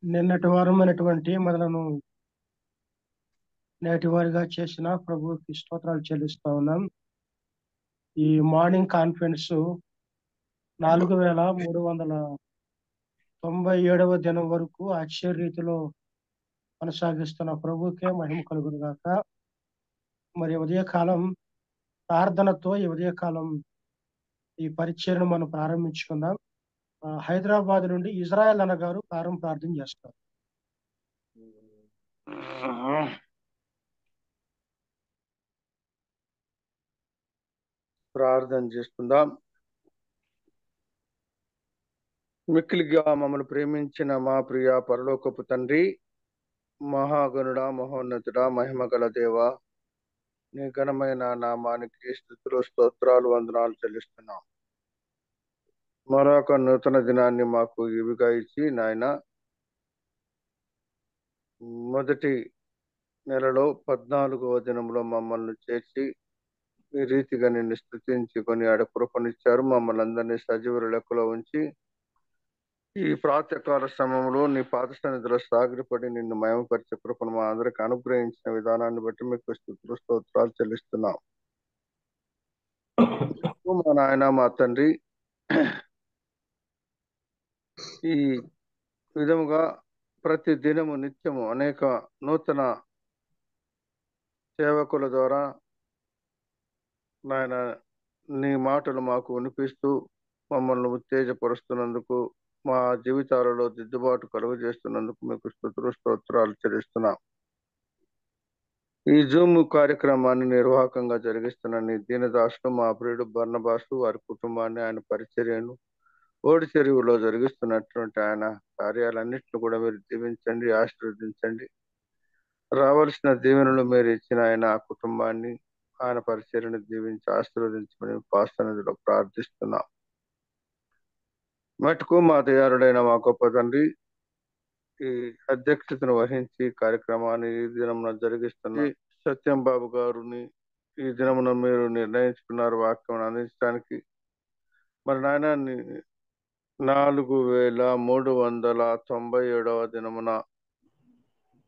నిన్నటి వారమైనటువంటి మనలను నేటి వారిగా చేసిన ప్రభువుకి స్తోత్రాలు చెల్లిస్తా ఉన్నాం. ఈ మార్నింగ్ కాన్ఫరెన్స్ 4397వ దినం వరకు ఆశ్చర్యరీతిలో కొనసాగిస్తున్న ప్రభువుకే మహిమ కలుగును గాక. మరి ఉదయకాలం ప్రార్థనతో ఈ ఉదయకాలం ఈ పరిచర్ను మనం ప్రారంభించుకుందాం. హైదరాబాద్ నుండి ఇజ్రాయెల్ అన్న గారు ప్రార్థన చేస్తారు. ప్రార్థన చేసుకుందాం. మిక్కిలిగా మమ్మల్ని ప్రేమించిన మా ప్రియ పరలోకపు తండ్రి, మహాగణుడా, మహోన్నతుడా, మహిమ గల దేవ, నీ ఘనమైన నామానికి స్తుతులు, స్తోత్రాలు, వందనాలు చెల్లిస్తున్నాం. మరొక నూతన దినాన్ని మాకు ఇవిగా ఇచ్చి నాయన, మొదటి నెలలో 14వ దినంలో మమ్మల్ని చేర్చి ఈ రీతిగా నిన్ను స్తుతించి కొని ఆడ కృపనిచ్చారు. మమ్మల్ని అందరినీ సజీవుల లెక్కలో ఉంచి ఈ ప్రాతకాల సమయంలో నీ పాద సన్నిధిలో సాగిరపడి నిన్ను మహిమపరిచే కృపను మా అందరికి అనుగ్రహించిన విధానాన్ని బట్టి మీకు స్తుతులు, స్తోత్రాలు చెల్లిస్తున్నాం. మా నాయన, మా తండ్రి, ఈ విధముగా ప్రతి దినము నిత్యము అనేక నూతన సేవకుల ద్వారా నాయన నీ మాటలు మాకు వినిపిస్తూ మమ్మల్ని ఉత్తేజపరుస్తున్నందుకు, మా జీవితాలలో దిద్దుబాటు కలుగు చేస్తున్నందుకు మీకు స్తుతులు, స్తోత్రాలు చెల్లిస్తున్నాం. ఈ జూమ్ కార్యక్రమాన్ని నిర్వాహకంగా జరిగిస్తున్న నీ దీనదాసుడు మా ప్రియుడు బర్నబాసు, వారి కుటుంబాన్ని, ఆయన పరిచర్యను ఓడి చెరువులో జరిగిస్తున్నటువంటి ఆయన కార్యాలన్నింటిని కూడా మీరు దీవించండి, ఆశీర్వదించండి. రావాల్సిన దీవెనలు మీరు ఇచ్చిన ఆయన ఆ కుటుంబాన్ని, ఆయన పరిచర్యను దీవించి ఆశీర్వదించమని పాస్తనదిలో ప్రార్థిస్తున్నాం. మటుకు మా తయారుడైన మా గొప్ప తండ్రి, ఈ అధ్యక్షతను వహించి కార్యక్రమాన్ని ఈ దినమున జరిగిస్తున్న సత్యం బాబు గారిని ఈ దినమున మీరు నిర్ణయించుకున్నారు వాక్యం అందించడానికి. మరి నాయన 4397వ దినమున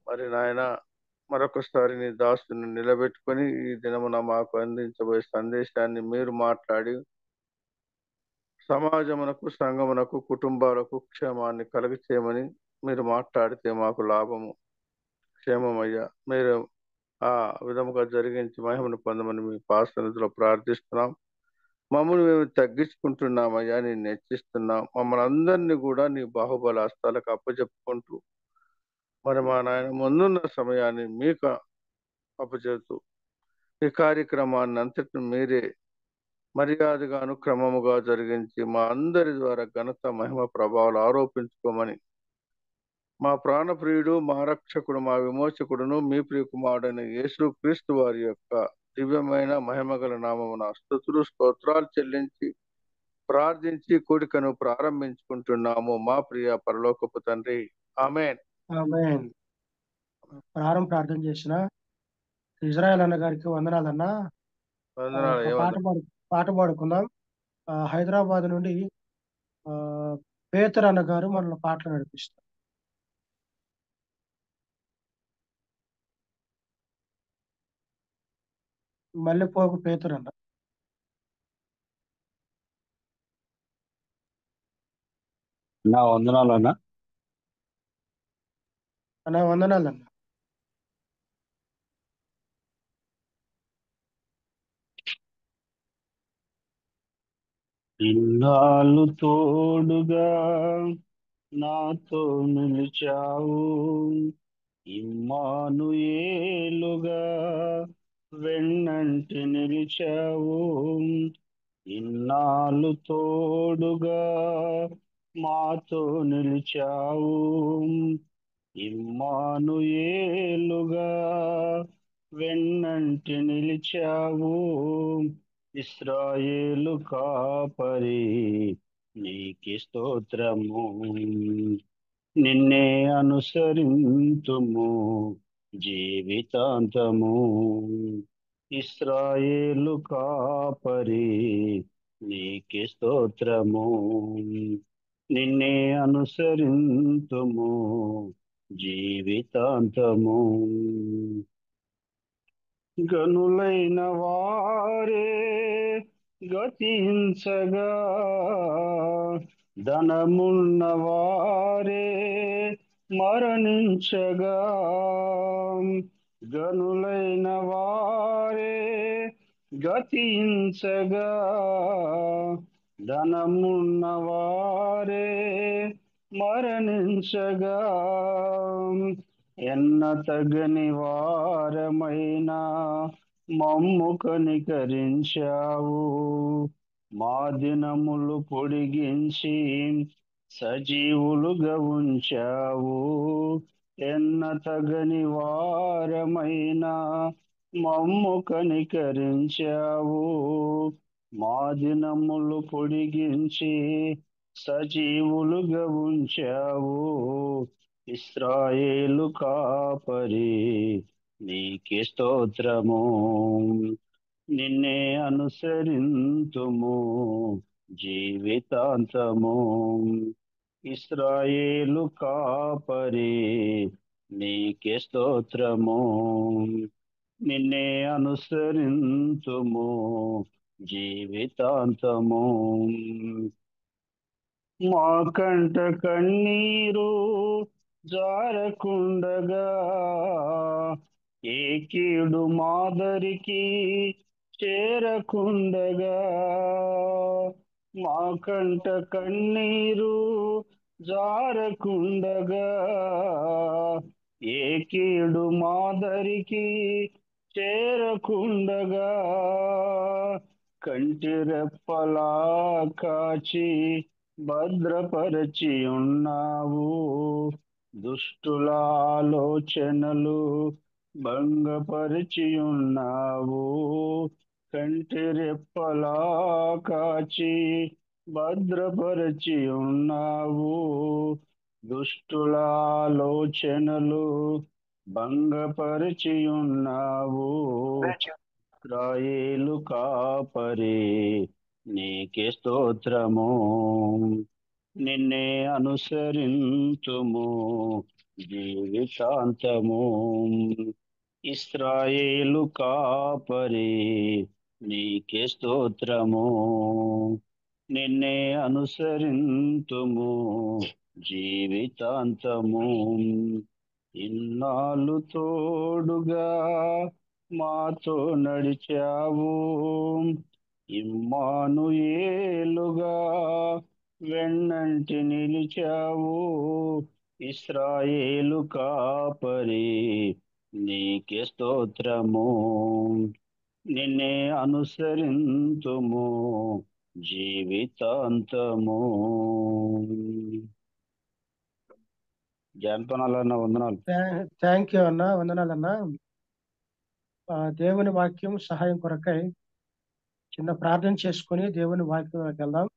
మరి నాయన మరొకసారి నీ దాసుని నిలబెట్టుకొని ఈ దినమున మాకు అందించబోయే సందేశాన్ని మీరు మాట్లాడి సమాజమునకు, సంఘమునకు, కుటుంబాలకు క్షేమాన్ని కలిగి చేయమని మీరు మాట్లాడితే మాకు లాభము, క్షేమమయ్యా. మీరు ఆ విధముగా జరిగించి మహిమను పొందమని మీ పాసనదిలో ప్రార్థిస్తున్నాం. మమ్మల్ని మేము తగ్గించుకుంటున్నామయ్యా, నేను హెచ్చిస్తున్నాం. మమ్మల్ని అందరినీ కూడా నీ బాహుబల హస్తాలకు అప్పచెప్పుకుంటూ మరి మా నాయన ముందున్న సమయాన్ని మీకు అప్పచెబుతూ ఈ కార్యక్రమాన్ని అంతటిని మీరే మర్యాదగా అనుక్రమముగా జరిగించి మా అందరి ద్వారా ఘనత, మహిమ, ప్రభావాలు ఆరోపించుకోమని మా ప్రాణప్రియుడు, మా రక్షకుడు, మా విమోచకుడును, మీ ప్రియ కుమారుడైన యేసు క్రీస్తు వారి యొక్క దివ్యమైన మహిమగల నామమున స్తుతులు, స్తోత్రాలు చెల్లించి ప్రార్థించి కూడికను ప్రారంభించుకుంటున్నాము మా ప్రియ పరలోకపు తండ్రి. ఆమేన్. ఆమేన్. ప్రార్థన చేసిన ఇజ్రాయెల్ అన్న గారికి వందనాలన్నా. వందనాలు. పాట పాడుకుందాం. హైదరాబాద్ నుండి పేతురు అన్న గారు మనల్ని పాటలు నడిపిస్తారు. మల్లెపోగు పేతురు అన్న. నా వందనాలన్నా. అన్న వందనాలన్నా. ఇన్నాళ్ళు తోడుగా నాతో నిలిచావు, ఇమ్మానుయేలుగా వెన్నంటి నిలిచావు. ఇన్నాళ్ళు తోడుగా మాతో నిలిచావు, ఇమ్మానుయేలుగా వెన్నంటి నిలిచావు. ఇశ్రాయేలు కాపరి నీకి స్తోత్రము, నిన్నే అనుసరింతుము జీవితాంతము. ఇశ్రాయేలు కాపరి నీకి స్తోత్రము, నిన్నే అనుసరింతుము జీవితాంతము. గనులైన వారే గతించగా, ధనమున్న వారే మరణించగా, గనులైన వారే గతించగా, ధనమున్న వారే మరణించగా, ఎన్న తగని వారమైనా మమ్ము కనికరించావు. మా దినములు పొడిగించి సజీవులుగా ఉంచావు. ఎన్న తగని వారమైనా మమ్ము కనికరించావు. మా దినములు పొడిగించి సజీవులుగా ఉంచావు. ఇశ్రాయేలు కాపరి నీకే స్తోత్రము. నిన్నే అనుసరింతుము జీవితాంతము. ఇశ్రాయేలు కాపరి నీకే స్తోత్రము. నిన్నే అనుసరింతుము జీవితాంతము. మా కంట కన్నీరు జారకుండగా, ఏ కీడు మాదరికి చేరకుండగా, మా కంట కన్నీరు జారకుండగా, ఏ కీడు మాదరికి చేరకుండగా, కంటి రెప్పలా కాచి భద్రపరచి ఉన్నావు. దుష్టుల ఆలోచనలు భంగపరిచి ఉన్నావు. కంటి రెప్పలా కాచి భద్రపరచి ఉన్నావు. దుష్టుల ఆలోచనలు భంగపరిచి ఉన్నావు. ఇశ్రాయేలు కాపరి నీకే స్తోత్రము. నిన్నే అనుసరింతుము జీవితాంతము. ఇశ్రాయేలు కాపరి నీకే స్తోత్రము. నిన్నే అనుసరింతుము జీవితాంతము. ఇన్నాళ్ళు తోడుగా మాతో నడిచావు. ఇమ్మానుయేలుగా వెన్నంటి నిలిచావు. ఇశ్రాయేలు కాపరి నీకే స్తోత్రము. నిన్నే అనుసరింతుము జీవితాంతము. జానపనాలన్న వందనాలు. థ్యాంక్ యూ అన్న, వందనాలన్నా. దేవుని వాక్యం సహాయం కొరకై చిన్న ప్రార్థన చేసుకుని దేవుని వాక్యంలోకి వెళ్దాం.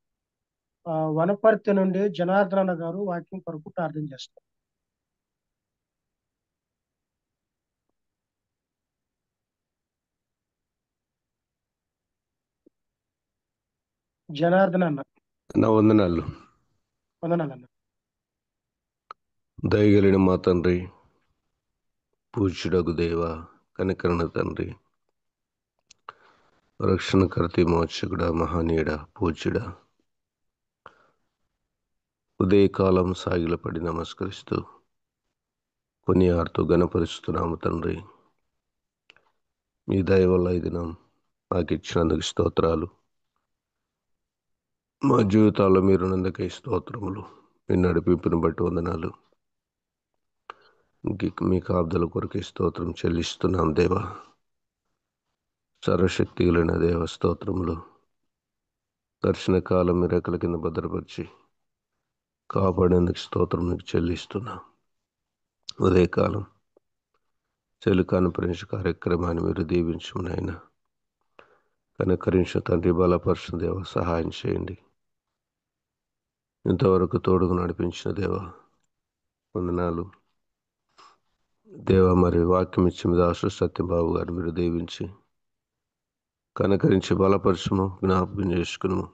వనపర్తి నుండి జనార్దన గారు వాక్యం కొరకు ప్రార్థన చేస్తారు. జనార్దన అన్న. వందనాలు. వందనాలన్న. దయగలిగిన మా తండ్రి, పూజ్యుడగు దేవ, కనికరణ తండ్రి, రక్షణకర్త, మోక్షకుడ, మహనీయుడ, పూజ్యుడ, ఉదయకాలం సాగిలపడి నమస్కరిస్తూ కొనియాడుతూ గణపరుస్తున్నాము తండ్రి. మీ దయ వల్ల ఈ దినం మాకు ఇచ్చినందుకు స్తోత్రాలు. మా జీవితాల్లో మీరున్నందుకై స్తోత్రములు. మీ నడిపింపుని బట్టి వందనాలు. మీ కాపుదల కొరకే స్తోత్రం చెల్లిస్తున్నాం దేవా. సర్వశక్తి కలిగిన దేవ స్తోత్రములు. దర్శన కాలం మీ రెక్కల కింద భద్రపరిచి కాపాడేందుకు స్తోత్రం మీకు చెల్లిస్తున్నాం. ఉదయకాలం చెలుకాను ప్రేమించ కార్యక్రమాన్ని మీరు దీవించునైనా కనుకరించిన తండ్రి, బలపరిచిన దేవ సహాయం చేయండి. ఇంతవరకు తోడుగా నడిపించిన దేవ వందనాలు దేవ. మరి వాక్యం ఇచ్చి మీద దాసు సత్యబాబు గారు మీరు దీవించి కనుకరించి బలపరచము, జ్ఞాపకం చేసుకును.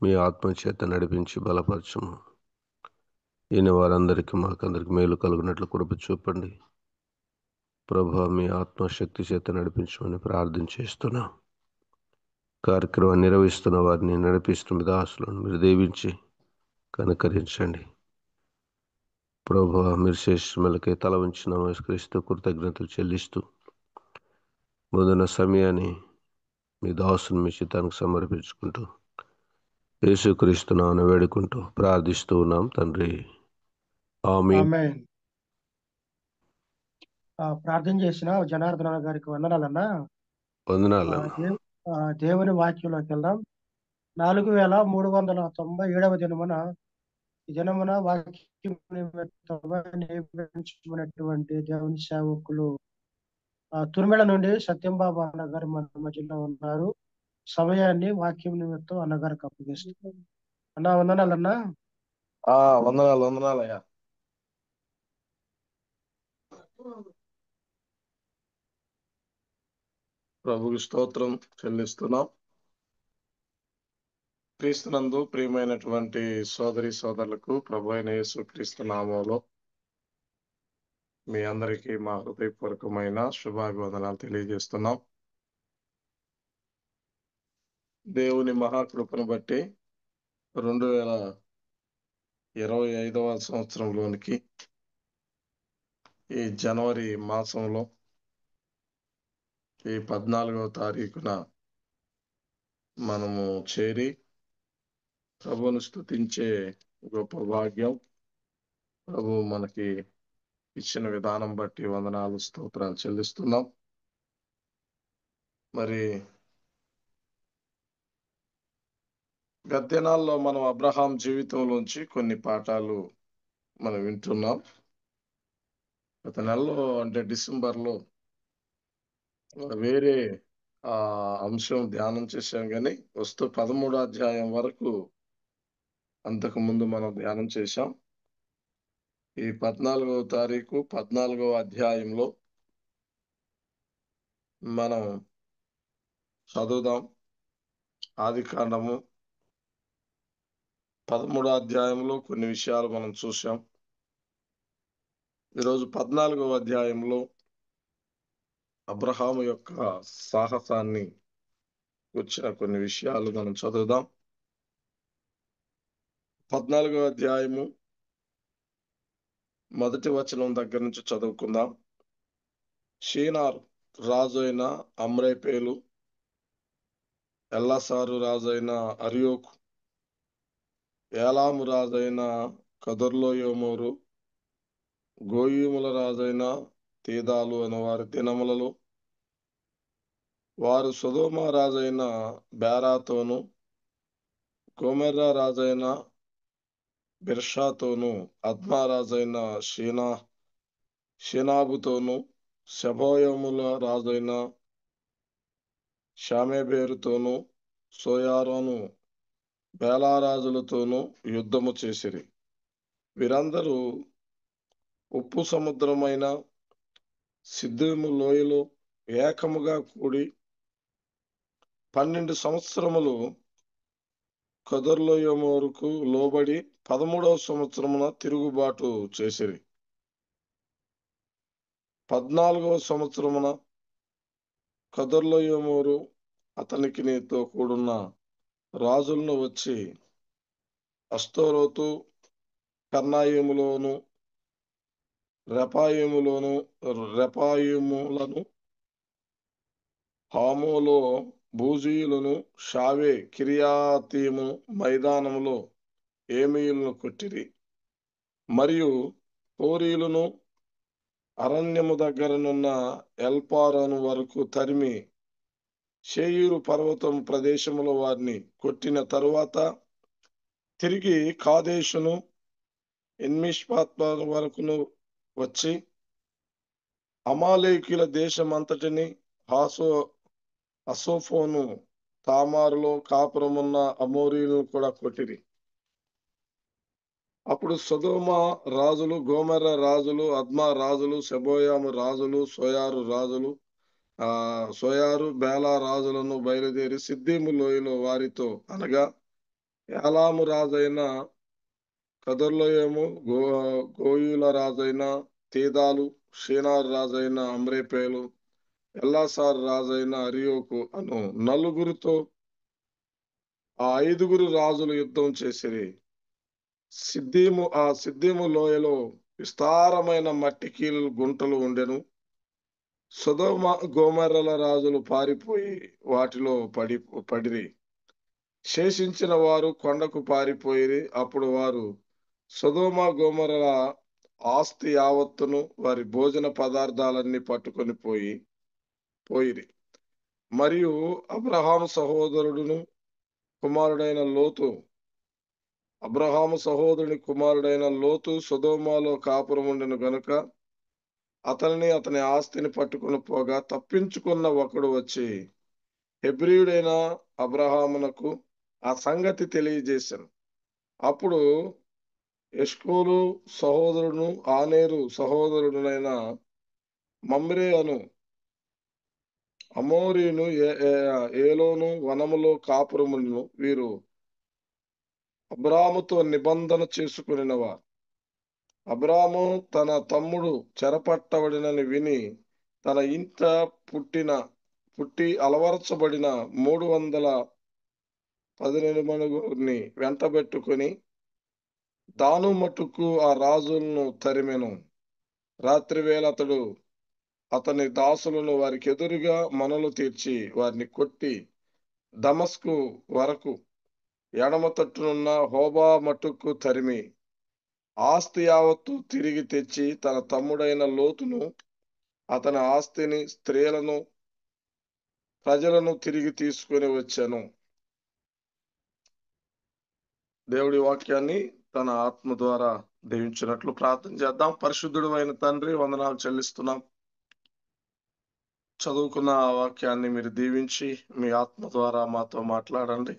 మీ ఆత్మచేత నడిపించి బలపరచము. ఈయన వారందరికీ మాకందరికి మేలు కలుగునట్లు కృప చూపండి. ప్రభా, మీ ఆత్మశక్తి చేత నడిపించమని ప్రార్థన చేస్తున్నా. కార్యక్రమాన్ని నిర్వహిస్తున్న వారిని, నడిపిస్తున్న దాసులను మీరు దీవించి కనుకరించండి. ప్రభా, మీరు శేషములకే తల ఉంచి నమస్కరిస్తూ కృతజ్ఞతలు చెల్లిస్తూ ముందున్న సమయాన్ని మీ దాసుని మీ చిత్తానికి సమర్పించుకుంటూ యేసుక్రీస్తు నామమున వేడుకుంటూ ప్రార్థిస్తూ ఉన్నాం తండ్రి. ఆమేన్. ఆమేన్. ప్రార్థన చేసిన జనార్దన గారికి వందనాలన్నా. వందనాలన్న. దేవుని వాక్యంలోకి వెళ్దాం. 4397వ దినమున ఈ దినమున వాక్యం నిమిత్తమై నియమించుకున్నటువంటి దేవుని సేవకులు తుర్మెడ నుండి సత్యం బాబు అన్నగారు మన మధ్యలో ఉన్నారు. సమయాన్ని వాక్యం నిమిత్తం అన్నగారికి అప్పగిస్తారు. అన్నా వందనాలన్నా. వందనాలయ్యా. ప్రభుకి స్తోత్రం చెల్లిస్తున్నాం. క్రీస్తునందు ప్రియమైనటువంటి సోదరి సోదరులకు ప్రభు అయిన యేసుక్రీస్తు నామములో మీ అందరికీ మా హృదయపూర్వకమైన శుభాభివందనాలు తెలియజేస్తున్నాం. దేవుని మహాకృపను బట్టి 2025వ సంవత్సరంలోనికి ఈ జనవరి మాసంలో ఈ 14వ తారీఖున మనము చేరి ప్రభువును స్తుతించే గొప్ప భాగ్యం ప్రభు మనకి ఇచ్చిన విధానం బట్టి వందనాలు స్తోత్రాలు చెల్లిస్తున్నాం. మరి గత దినాల్లో మనం అబ్రహాం జీవితంలోంచి కొన్ని పాఠాలు మనం వింటున్నాం. గత నెలలో అంటే డిసెంబర్లో వేరే అంశం ధ్యానం చేశాం, కానీ వస్తూ 13వ అధ్యాయం వరకు అంతకు ముందు మనం ధ్యానం చేశాం. ఈ 14వ తారీఖు 14వ అధ్యాయంలో మనం చదువుదాం. ఆదికాండము 13వ అధ్యాయంలో కొన్ని విషయాలు మనం చూసాం. ఈరోజు 14వ అధ్యాయంలో అబ్రహాము యొక్క సాహసాన్ని వచ్చిన కొన్ని విషయాలు మనం చదువుదాం. 14వ అధ్యాయము 1వ వచనం దగ్గర నుంచి చదువుకుందాం. షీనార్ రాజు అయిన అమ్రేపేలు, ఎల్లాసారు రాజైన అరియోకు, ఏలాము రాజైన కదొర్లోయోమోరు, గోయిముల రాజైన తీదాలు అనే వారి దినములలో వారు సొదొమ రాజైన బేరాతోను, గోమెర్రా రాజైన బిర్షాతోను, అద్మా రాజైన షీనాబుతోను, శెబోయముల రాజైన షామెబేరుతోను, సోయారోను బేలారాజులతోనూ యుద్ధము చేసిరి. వీరందరూ ఉప్పు సముద్రమైన సిద్దీము లోయలో ఏకముగా కూడి 12 సంవత్సరములు కదొర్లోయోమోరుకు లోబడి 13వ సంవత్సరమున తిరుగుబాటు చేసిరి. 14వ సంవత్సరమున కదొర్లోయోమోరు అతనికి నీతో కూడున్న రాజులను వచ్చి అస్తోరోతు, కర్నాయిములోను, రెపాయిములను, హామోలో బూజీయులను, షావే కిర్యాతీము మైదానములో ఏమీయులను కొట్టిరి. మరియు హోరీలను అరణ్యము దగ్గరనున్న ఎల్పారాను వరకు తరిమి షేయీరు పర్వతం ప్రదేశములో వారిని కొట్టిన తరువాత తిరిగి కాదేశును ఎన్మిష్పాత్ వరకును వచ్చి అమాలేకీల దేశమంతటిని, అసోఫోను తామారులో కాపురమున్న అమోరీలను కూడా కొట్టిరి. అప్పుడు సొదొమ రాజులు, గోమెర్ర రాజులు, అద్మా రాజులు, శెబోయాము రాజులు, సోయారు బేలా రాజులను బయలుదేరి సిద్దీము లోయలో వారితో అనగా ఏలాము రాజైన కదొర్లయేము, గోయుల రాజైన తీదాలు, షీనారు రాజైన అమ్రేపేలు, ఎల్లాసారు రాజైన అరియోకు అను నలుగురితో ఆ 5గురు రాజులు యుద్ధం చేసిరి. సిద్దీము లోయలో విస్తారమైన మట్టి కీలు గుంటలు ఉండెను. సొదొమ గోమర్రల రాజులు పారిపోయి వాటిలో పడిరి. శేషించిన వారు కొండకు పారిపోయిరి. అప్పుడు వారు సొదొమ గోమర్రల ఆస్తి యావత్తును వారి భోజన పదార్థాలన్నీ పట్టుకొని పోయిరి. మరియు అబ్రహాము సహోదరుని కుమారుడైన లోతు సొదొమలో కాపురం ఉండెను గనుక అతనిని అతని ఆస్తిని పట్టుకొని పోగా తప్పించుకున్న ఒకడు వచ్చి హెబ్రీయుడైన అబ్రహామునకు ఆ సంగతి తెలియజేశాను. అప్పుడు ఎష్కోలు సహోదరుడు ఆనేరు సహోదరుడునైన మమ్రే అను అమోరీను ఏలోను వనములో కాపురమును వీరు అబ్రాముతో నిబంధన చేసుకునినవారు. అబ్రాము తన తమ్ముడు చెరపట్టబడినని విని తన ఇంట పుట్టి అలవరచబడిన 318 మందిని వెంటబెట్టుకుని దాను మట్టుకు ఆ రాజులను తరిమెను. రాత్రివేళ అతడు అతని దాసులను వారికి ఎదురుగా మనలు తీర్చి వారిని కొట్టి దమస్కు వరకు ఎడమ తట్టునున్న హోబా మట్టుకు తరిమి ఆస్తి యావత్తు తిరిగి తెచ్చి తన తమ్ముడైన లోతును అతని ఆస్తిని స్త్రీలను ప్రజలను తిరిగి తీసుకుని వచ్చాను. దేవుడి వాక్యాన్ని తన ఆత్మ ద్వారా దీవించినట్లు ప్రార్థన చేద్దాం. పరిశుద్ధుడు అయిన తండ్రి, వందనాలు చెల్లిస్తున్నాం. చదువుకున్న ఆ వాక్యాన్ని మీరు దీవించి మీ ఆత్మ ద్వారా మాతో మాట్లాడండి.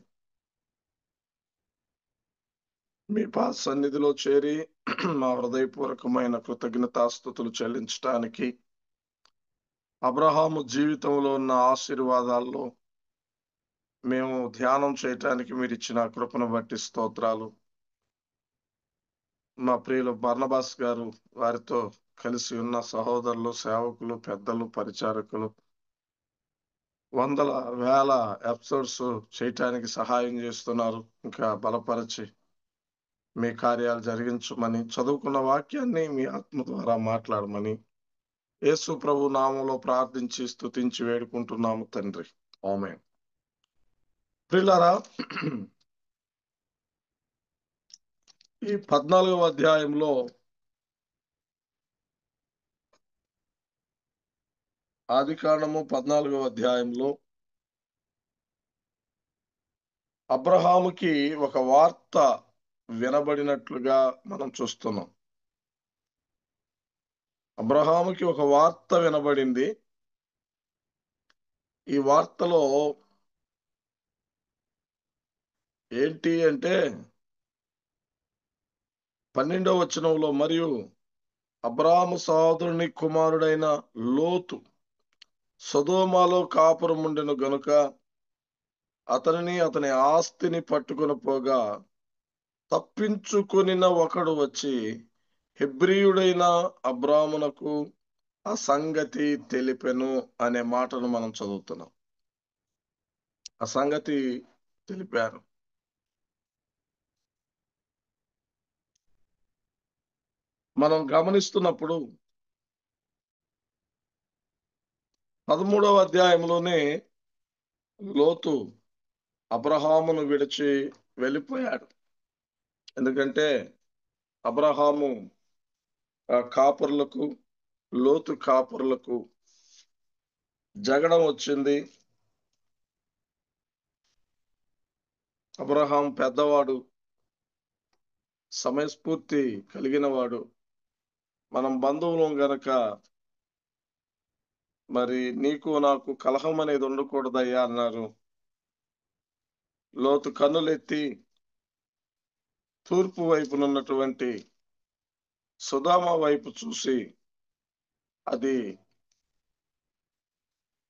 మీ సన్నిధిలో చేరి మా హృదయపూర్వకమైన కృతజ్ఞతాస్తుతులు చెల్లించటానికి అబ్రహాము జీవితంలో ఉన్న ఆశీర్వాదాల్లో మేము ధ్యానం చేయటానికి మీరు ఇచ్చిన కృపను బట్టి స్తోత్రాలు. మా ప్రియులు బర్నబాస్ గారు, వారితో కలిసి ఉన్న సహోదరులు, సేవకులు, పెద్దలు, పరిచారకులు వందల వేల ఎపిసోడ్స్ చేయటానికి సహాయం చేస్తున్నారు. ఇంకా బలపరిచి మీ కార్యాలు జరిగించమని, చదువుకున్న వాక్యాన్ని మీ ఆత్మ ద్వారా మాట్లాడమని యేసు ప్రభు నామంలో ప్రార్థించి స్తుతించి వేడుకుంటున్నాము తండ్రి. ఆమేన్. ప్రియులారా, ఈ 14వ అధ్యాయంలో ఆదికాండము 14వ అధ్యాయంలో అబ్రహాముకి ఒక వార్త వినబడినట్లుగా మనం చూస్తున్నాం. అబ్రహాముకి ఒక వార్త వినబడింది. ఈ వార్తలో ఏంటి అంటే 12వ వచనంలో, మరియు అబ్రాహాము సహోదరుని కుమారుడైన లోతు సొదొమలో కాపురముండెను గనుక అతనిని అతని ఆస్తిని పట్టుకొని పోగా తప్పించుకొనిన ఒకడు వచ్చి హెబ్రీయుడైన అబ్రామునకు ఆ సంగతి తెలిపెను అనే మాటను మనం చదువుతున్నాం. ఆ సంగతి తెలిపారు. మనం గమనిస్తున్నప్పుడు 13వ అధ్యాయంలోనే లోతు అబ్రహామును విడిచి వెళ్ళిపోయాడు. ఎందుకంటే అబ్రహాము కాపురులకు, లోతు కాపురులకు జగడం వచ్చింది. అబ్రహాం పెద్దవాడు, సమయస్ఫూర్తి కలిగిన వాడు. మనం బంధువులం గనక మరి నీకు నాకు కలహం అనేది ఉండకూడదయ్యా అన్నారు. లోతు కన్నులెత్తి తూర్పు వైపునున్నటువంటి సొదొమ వైపు చూసి అది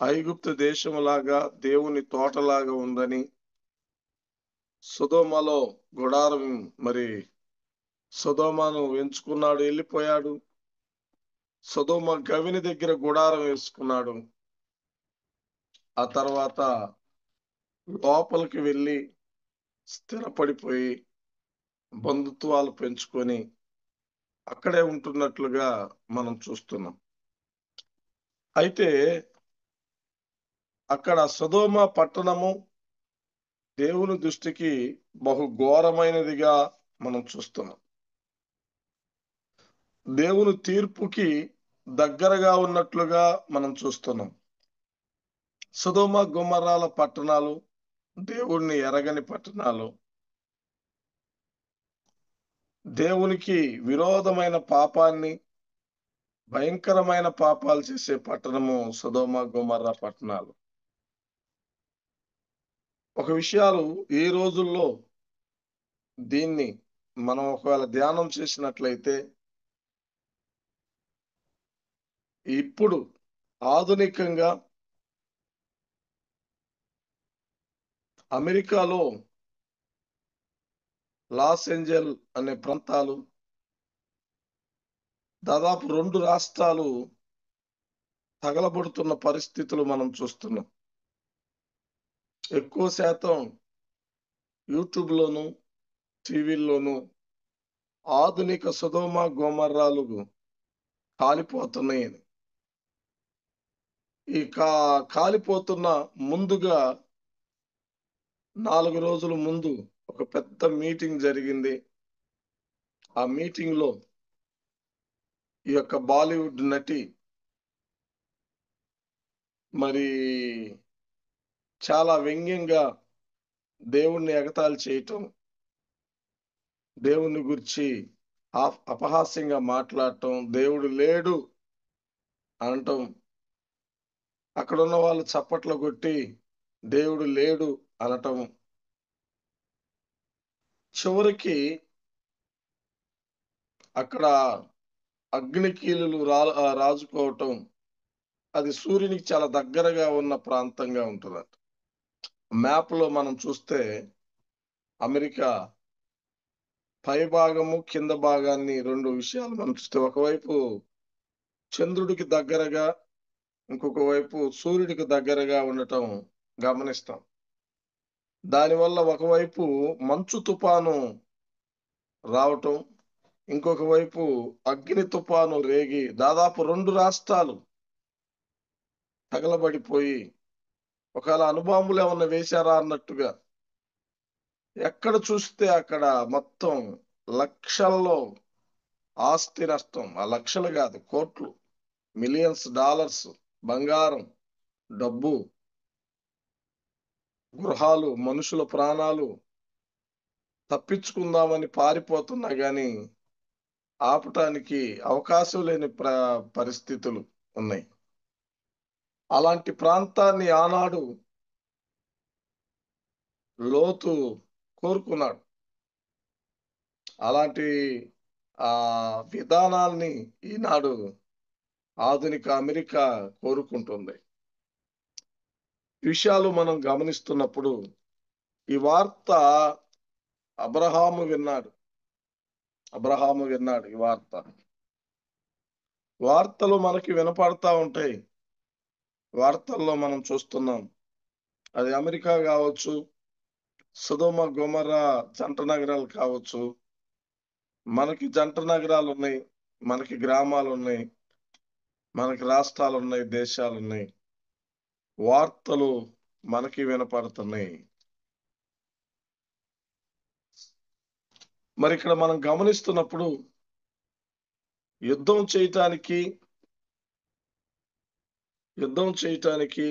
ఐగుప్తు దేశములాగా దేవుని తోటలాగా ఉందని, సొదొమలో గుడారం, మరి సొదొమను ఎంచుకున్నాడు, వెళ్ళిపోయాడు. సొదొమ గవిని దగ్గర గుడారం వేసుకున్నాడు. ఆ తర్వాత లోపలికి వెళ్ళి స్థిరపడిపోయి బంధుత్వాలు పెంచుకొని అక్కడే ఉంటున్నట్లుగా మనం చూస్తున్నాం. అయితే అక్కడ సొదొమ పట్టణము దేవుని దృష్టికి బహు ఘోరమైనదిగా మనం చూస్తున్నాం. దేవుని తీర్పుకి దగ్గరగా ఉన్నట్లుగా మనం చూస్తున్నాం. సొదొమ గొమొర్రాల పట్టణాలు దేవుణ్ణి ఎరగని పట్టణాలు, దేవునికి విరోధమైన పాపాన్ని, భయంకరమైన పాపాలు చేసే పట్టణము సొదొమ గొమొర్రా పట్టణాలు. ఒక విషయాలు ఈ రోజుల్లో దీన్ని మనం ఒకవేళ ధ్యానం చేసినట్లయితే, ఇప్పుడు ఆధునికంగా అమెరికాలో లాస్ ఏంజెల్ అనే ప్రాంతాలు, దాదాపు 2 రాష్ట్రాలు తగలబడుతున్న పరిస్థితులు మనం చూస్తున్నాం. ఎక్కువ శాతం యూట్యూబ్లోను, టీవీల్లోను ఆధునిక సొదొమ గొమొర్రాలు కాలిపోతున్నాయని. ఈ కాలిపోతున్న ముందుగా 4 రోజుల ముందు ఒక పెద్ద మీటింగ్ జరిగింది. ఆ మీటింగ్ లో ఈ యొక్క బాలీవుడ్ నటి మరి చాలా వ్యంగ్యంగా దేవుణ్ణి ఎగతాళి చేయటం, దేవుని గురించి అపహాస్యంగా మాట్లాడటం, దేవుడు లేడు అనటం, అక్కడ ఉన్న వాళ్ళు చప్పట్లు కొట్టి దేవుడు లేడు అనటం, చివరికి అక్కడ అగ్నికీలులు రాజుకోవటం. అది సూర్యునికి చాలా దగ్గరగా ఉన్న ప్రాంతంగా ఉంటుందట. మ్యాప్ లో మనం చూస్తే అమెరికా పై భాగము, కింద భాగాన్ని 2 విషయాలు మనం చూస్తే, ఒకవైపు చంద్రుడికి దగ్గరగా, ఇంకొక వైపు సూర్యుడికి దగ్గరగా ఉండటం గమనిస్తాం. దానివల్ల ఒకవైపు మంచు తుఫాను రావటం, ఇంకొక వైపు అగ్ని తుఫాను రేగి దాదాపు 2 రాష్ట్రాలు తగలబడిపోయి, ఒకవేళ అణుబాంబులు ఏమన్నా వేశారా అన్నట్టుగా ఎక్కడ చూస్తే అక్కడ మొత్తం లక్షల్లో ఆస్తి నష్టం. ఆ లక్షలు కాదు, కోట్లు, మిలియన్స్ డాలర్స్, బంగారం, డబ్బు, గృహాలు, మనుషుల ప్రాణాలు తప్పించుకుందామని పారిపోతున్నా గాని ఆపటానికి అవకాశం లేని పరిస్థితులు ఉన్నాయి. అలాంటి ప్రాంతాన్ని ఆనాడు లోతు కోరుకున్నాడు. అలాంటి విధానాల్ని ఈనాడు ఆధునిక అమెరికా కోరుకుంటుంది. విషయాలు మనం గమనిస్తున్నప్పుడు ఈ వార్త అబ్రహాము విన్నాడు ఈ వార్తలు మనకి వినపడతా ఉంటాయి. వార్తల్లో మనం చూస్తున్నాం. అది అమెరికా కావచ్చు, సొదొమ గొమొర్రా జంట నగరాలు కావచ్చు. మనకి జంట నగరాలు ఉన్నాయి, మనకి గ్రామాలు ఉన్నాయి, మనకి రాష్ట్రాలు ఉన్నాయి, దేశాలు ఉన్నాయి. వార్తలు మనకి వినపడుతున్నాయి. మరి ఇక్కడ మనం గమనిస్తున్నప్పుడు యుద్ధం చేయటానికి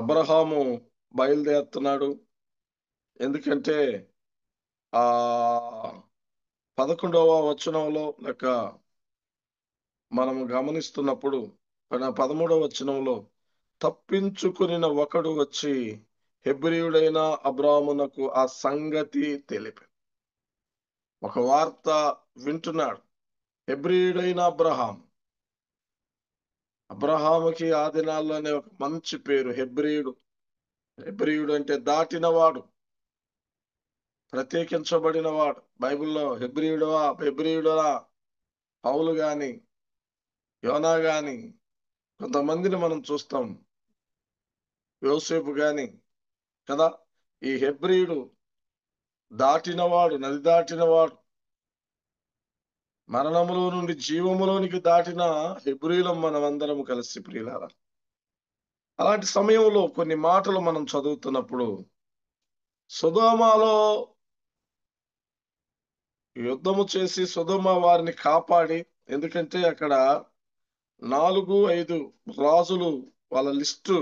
అబ్రహాము బయలుదేరుతున్నాడు. ఎందుకంటే 11వ వచనంలో లేక మనము గమనిస్తున్నప్పుడు 13వ వచనంలో తప్పించుకుని ఒకడు వచ్చి హెబ్రీయుడైన అబ్రామునకు ఆ సంగతి తెలిపి, ఒక వార్త వింటున్నాడు. హెబ్రీయుడైన అబ్రహాముకి ఆ దినాల్లోనే ఒక మంచి పేరు హెబ్రీయుడు. హెబ్రీయుడు అంటే దాటినవాడు, ప్రత్యేకించబడినవాడు. బైబిల్లో హెబ్రీయుడా పౌలు గాని యోనా గాని కొంతమందిని మనం చూస్తాం, యోసేపు గాని కదా. ఈ హెబ్రీయుడు దాటినవాడు, నది దాటినవాడు, మరణములో నుండి జీవములోనికి దాటిన హెబ్రీయులం మనమందరం కలిసి ప్రియులారా. అలాంటి సమయంలో కొన్ని మాటలు మనం చదువుతున్నప్పుడు, సొదొమలో యుద్ధము చేసి సొదొమ వారిని కాపాడి, ఎందుకంటే అక్కడ 4-5 రాజులు వాళ్ళ లిస్టు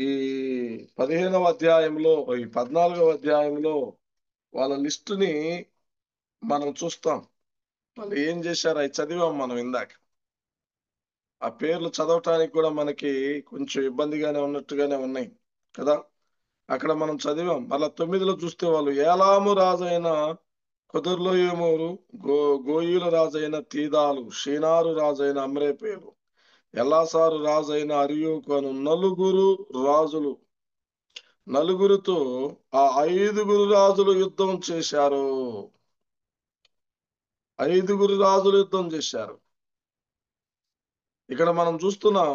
ఈ 15వ అధ్యాయంలో, ఈ 14వ అధ్యాయంలో వాళ్ళ లిస్టుని మనం చూస్తాం. వాళ్ళు ఏం చేశారు అవి చదివాం మనం ఇందాక. ఆ పేర్లు చదవటానికి కూడా మనకి కొంచెం ఇబ్బందిగానే ఉన్నట్టుగానే ఉన్నాయి కదా. అక్కడ మనం చదివాం. మళ్ళా 9లో చూస్తే వాళ్ళు ఏలాము రాజైన కొదర్లోయేమోరు, గోయిల రాజైన తీదాలు, షీనారు రాజైన అమ్రేపేలు, ఎల్లాసారు రాజైన అరియోకు అను 9 రాజులు, 9తో ఆ 5 రాజులు యుద్ధం చేశారు. 5 రాజులు యుద్ధం చేశారు. ఇక్కడ మనం చూస్తున్నాం,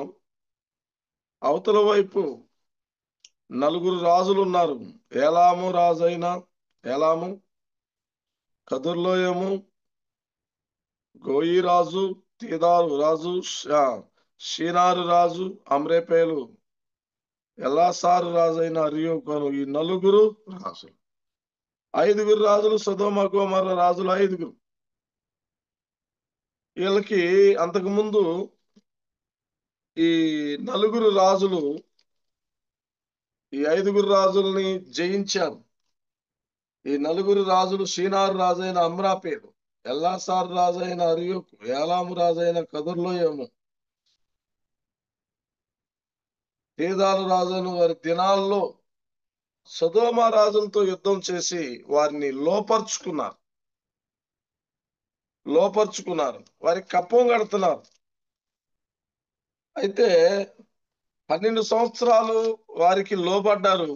అవతల వైపు 4 రాజులు ఉన్నారు. ఏలాము రాజైన ఏలాము, కదుర్లోయము, గోయి రాజు, తీదారు రాజు, షీనారు రాజు, అమ్రేపేలు, ఎల్లాసారు రాజైన అరియోకోను, ఈ 9 రాజులు. 5 రాజులు సొదొమ గొమొర్రా రాజులు 5. వీళ్ళకి అంతకుముందు ఈ 4 రాజులు ఈ 5 రాజుల్ని జయించారు. ఈ 4 రాజులు షీనారు రాజైన అమ్రాపేలు, ఎల్లాసారు రాజైన అరియోకు, ఏలాము రాజైన కదుర్లోయము, తీదాలు రాజైన వారి దినాల్లో సొదొమ రాజులతో యుద్ధం చేసి వారిని లోపరుచుకున్నారు, వారికి కప్పం కడుతున్నారు. అయితే 12 సంవత్సరాలు వారికి లోబడ్డారు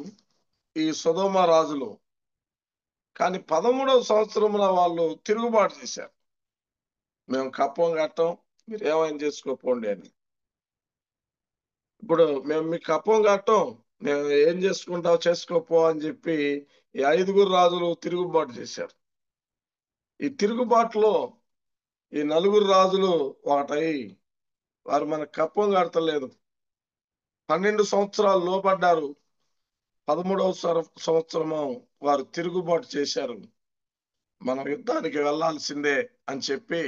ఈ సొదొమ రాజులు. కానీ 13వ సంవత్సరంలో వాళ్ళు తిరుగుబాటు చేశారు. మేము కప్పం కట్టం, మీరు ఏమైనా చేసుకోపోండి అని. ఇప్పుడు మేము మీకు కప్పం కట్టం, మేము ఏం చేసుకుంటావు చేసుకోపో అని చెప్పి ఈ 5 రాజులు తిరుగుబాటు చేశారు. ఈ తిరుగుబాటులో ఈ 4 రాజులు ఒకటై వారు మనకు కప్పం కడతలేదు. 12 సంవత్సరాలు లోబడ్డారు. 13వ సంవత్సరము వారు తిరుగుబాటు చేశారు. మనం యుద్ధానికి వెళ్లాల్సిందే అని చెప్పి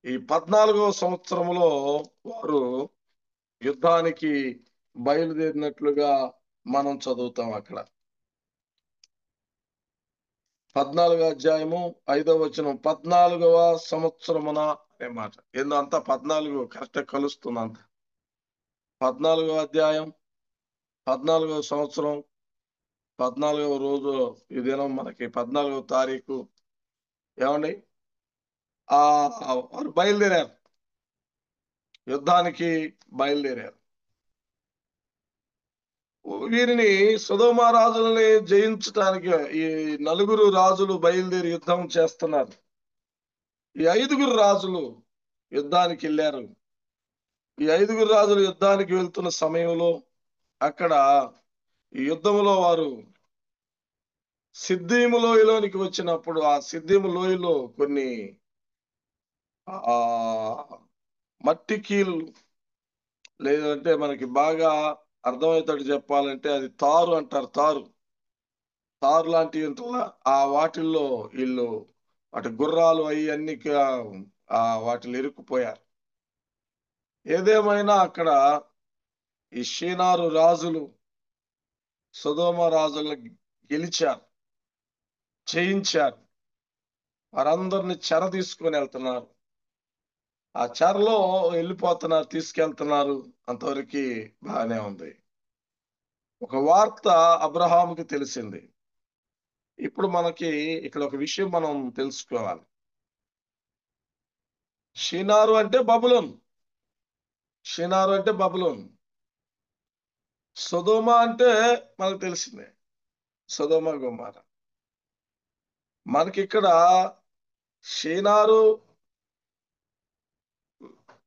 ఈ 14వ సంవత్సరంలో వారు యుద్ధానికి బయలుదేరినట్లుగా మనం చదువుతాం. అక్కడ 14వ అధ్యాయము 5వ వచనం, 14వ సంవత్సరమున అనే మాట. ఏందో అంతా 14 కరెక్ట్ కలుస్తుంది అంత. 14వ అధ్యాయం, 14వ సంవత్సరం, 14వ రోజు, ఈ దినం మనకి 14వ తారీఖు. ఏమండి, వారు బయలుదేరారు, యుద్ధానికి బయలుదేరారు. వీరిని సొదొమ రాజుల్ని జయించడానికి ఈ 4 రాజులు బయలుదేరి యుద్ధం చేస్తున్నారు. ఈ 5 రాజులు యుద్ధానికి వెళ్ళారు. ఈ 5 రాజులు యుద్ధానికి వెళ్తున్న సమయంలో అక్కడ ఈ యుద్ధంలో వారు సిద్దీము లోయలోనికి వచ్చినప్పుడు, ఆ సిద్దీము లోయలో కొన్ని మట్టి కీళ్ళు, లేదంటే మనకి బాగా అర్థమవుతాడు చెప్పాలంటే అది తారు అంటారు. తారు లాంటి ఆ వాటిల్లో వీళ్ళు వాటి గుర్రాలు అన్ని వాటిలో ఇరుక్కుపోయారు. ఏదేమైనా అక్కడ ఈ షీనారు రాజులు సొదొమ రాజులను గెలిచారు, జయించారు. వారందరిని చెర తీసుకొని వెళ్తున్నారు. ఆ చెరలో వెళ్ళిపోతున్నారు, తీసుకెళ్తున్నారు. అంతవరకు బాగానే ఉంది. ఒక వార్త అబ్రహాముకి తెలిసింది. ఇప్పుడు మనకి ఇక్కడ ఒక విషయం మనం తెలుసుకోవాలి. షీనారు అంటే బబులోన్. సొదొమ అంటే మనకు తెలిసిందే, సొదొమ గొమొర్ర. మనకిక్కడ షీనారు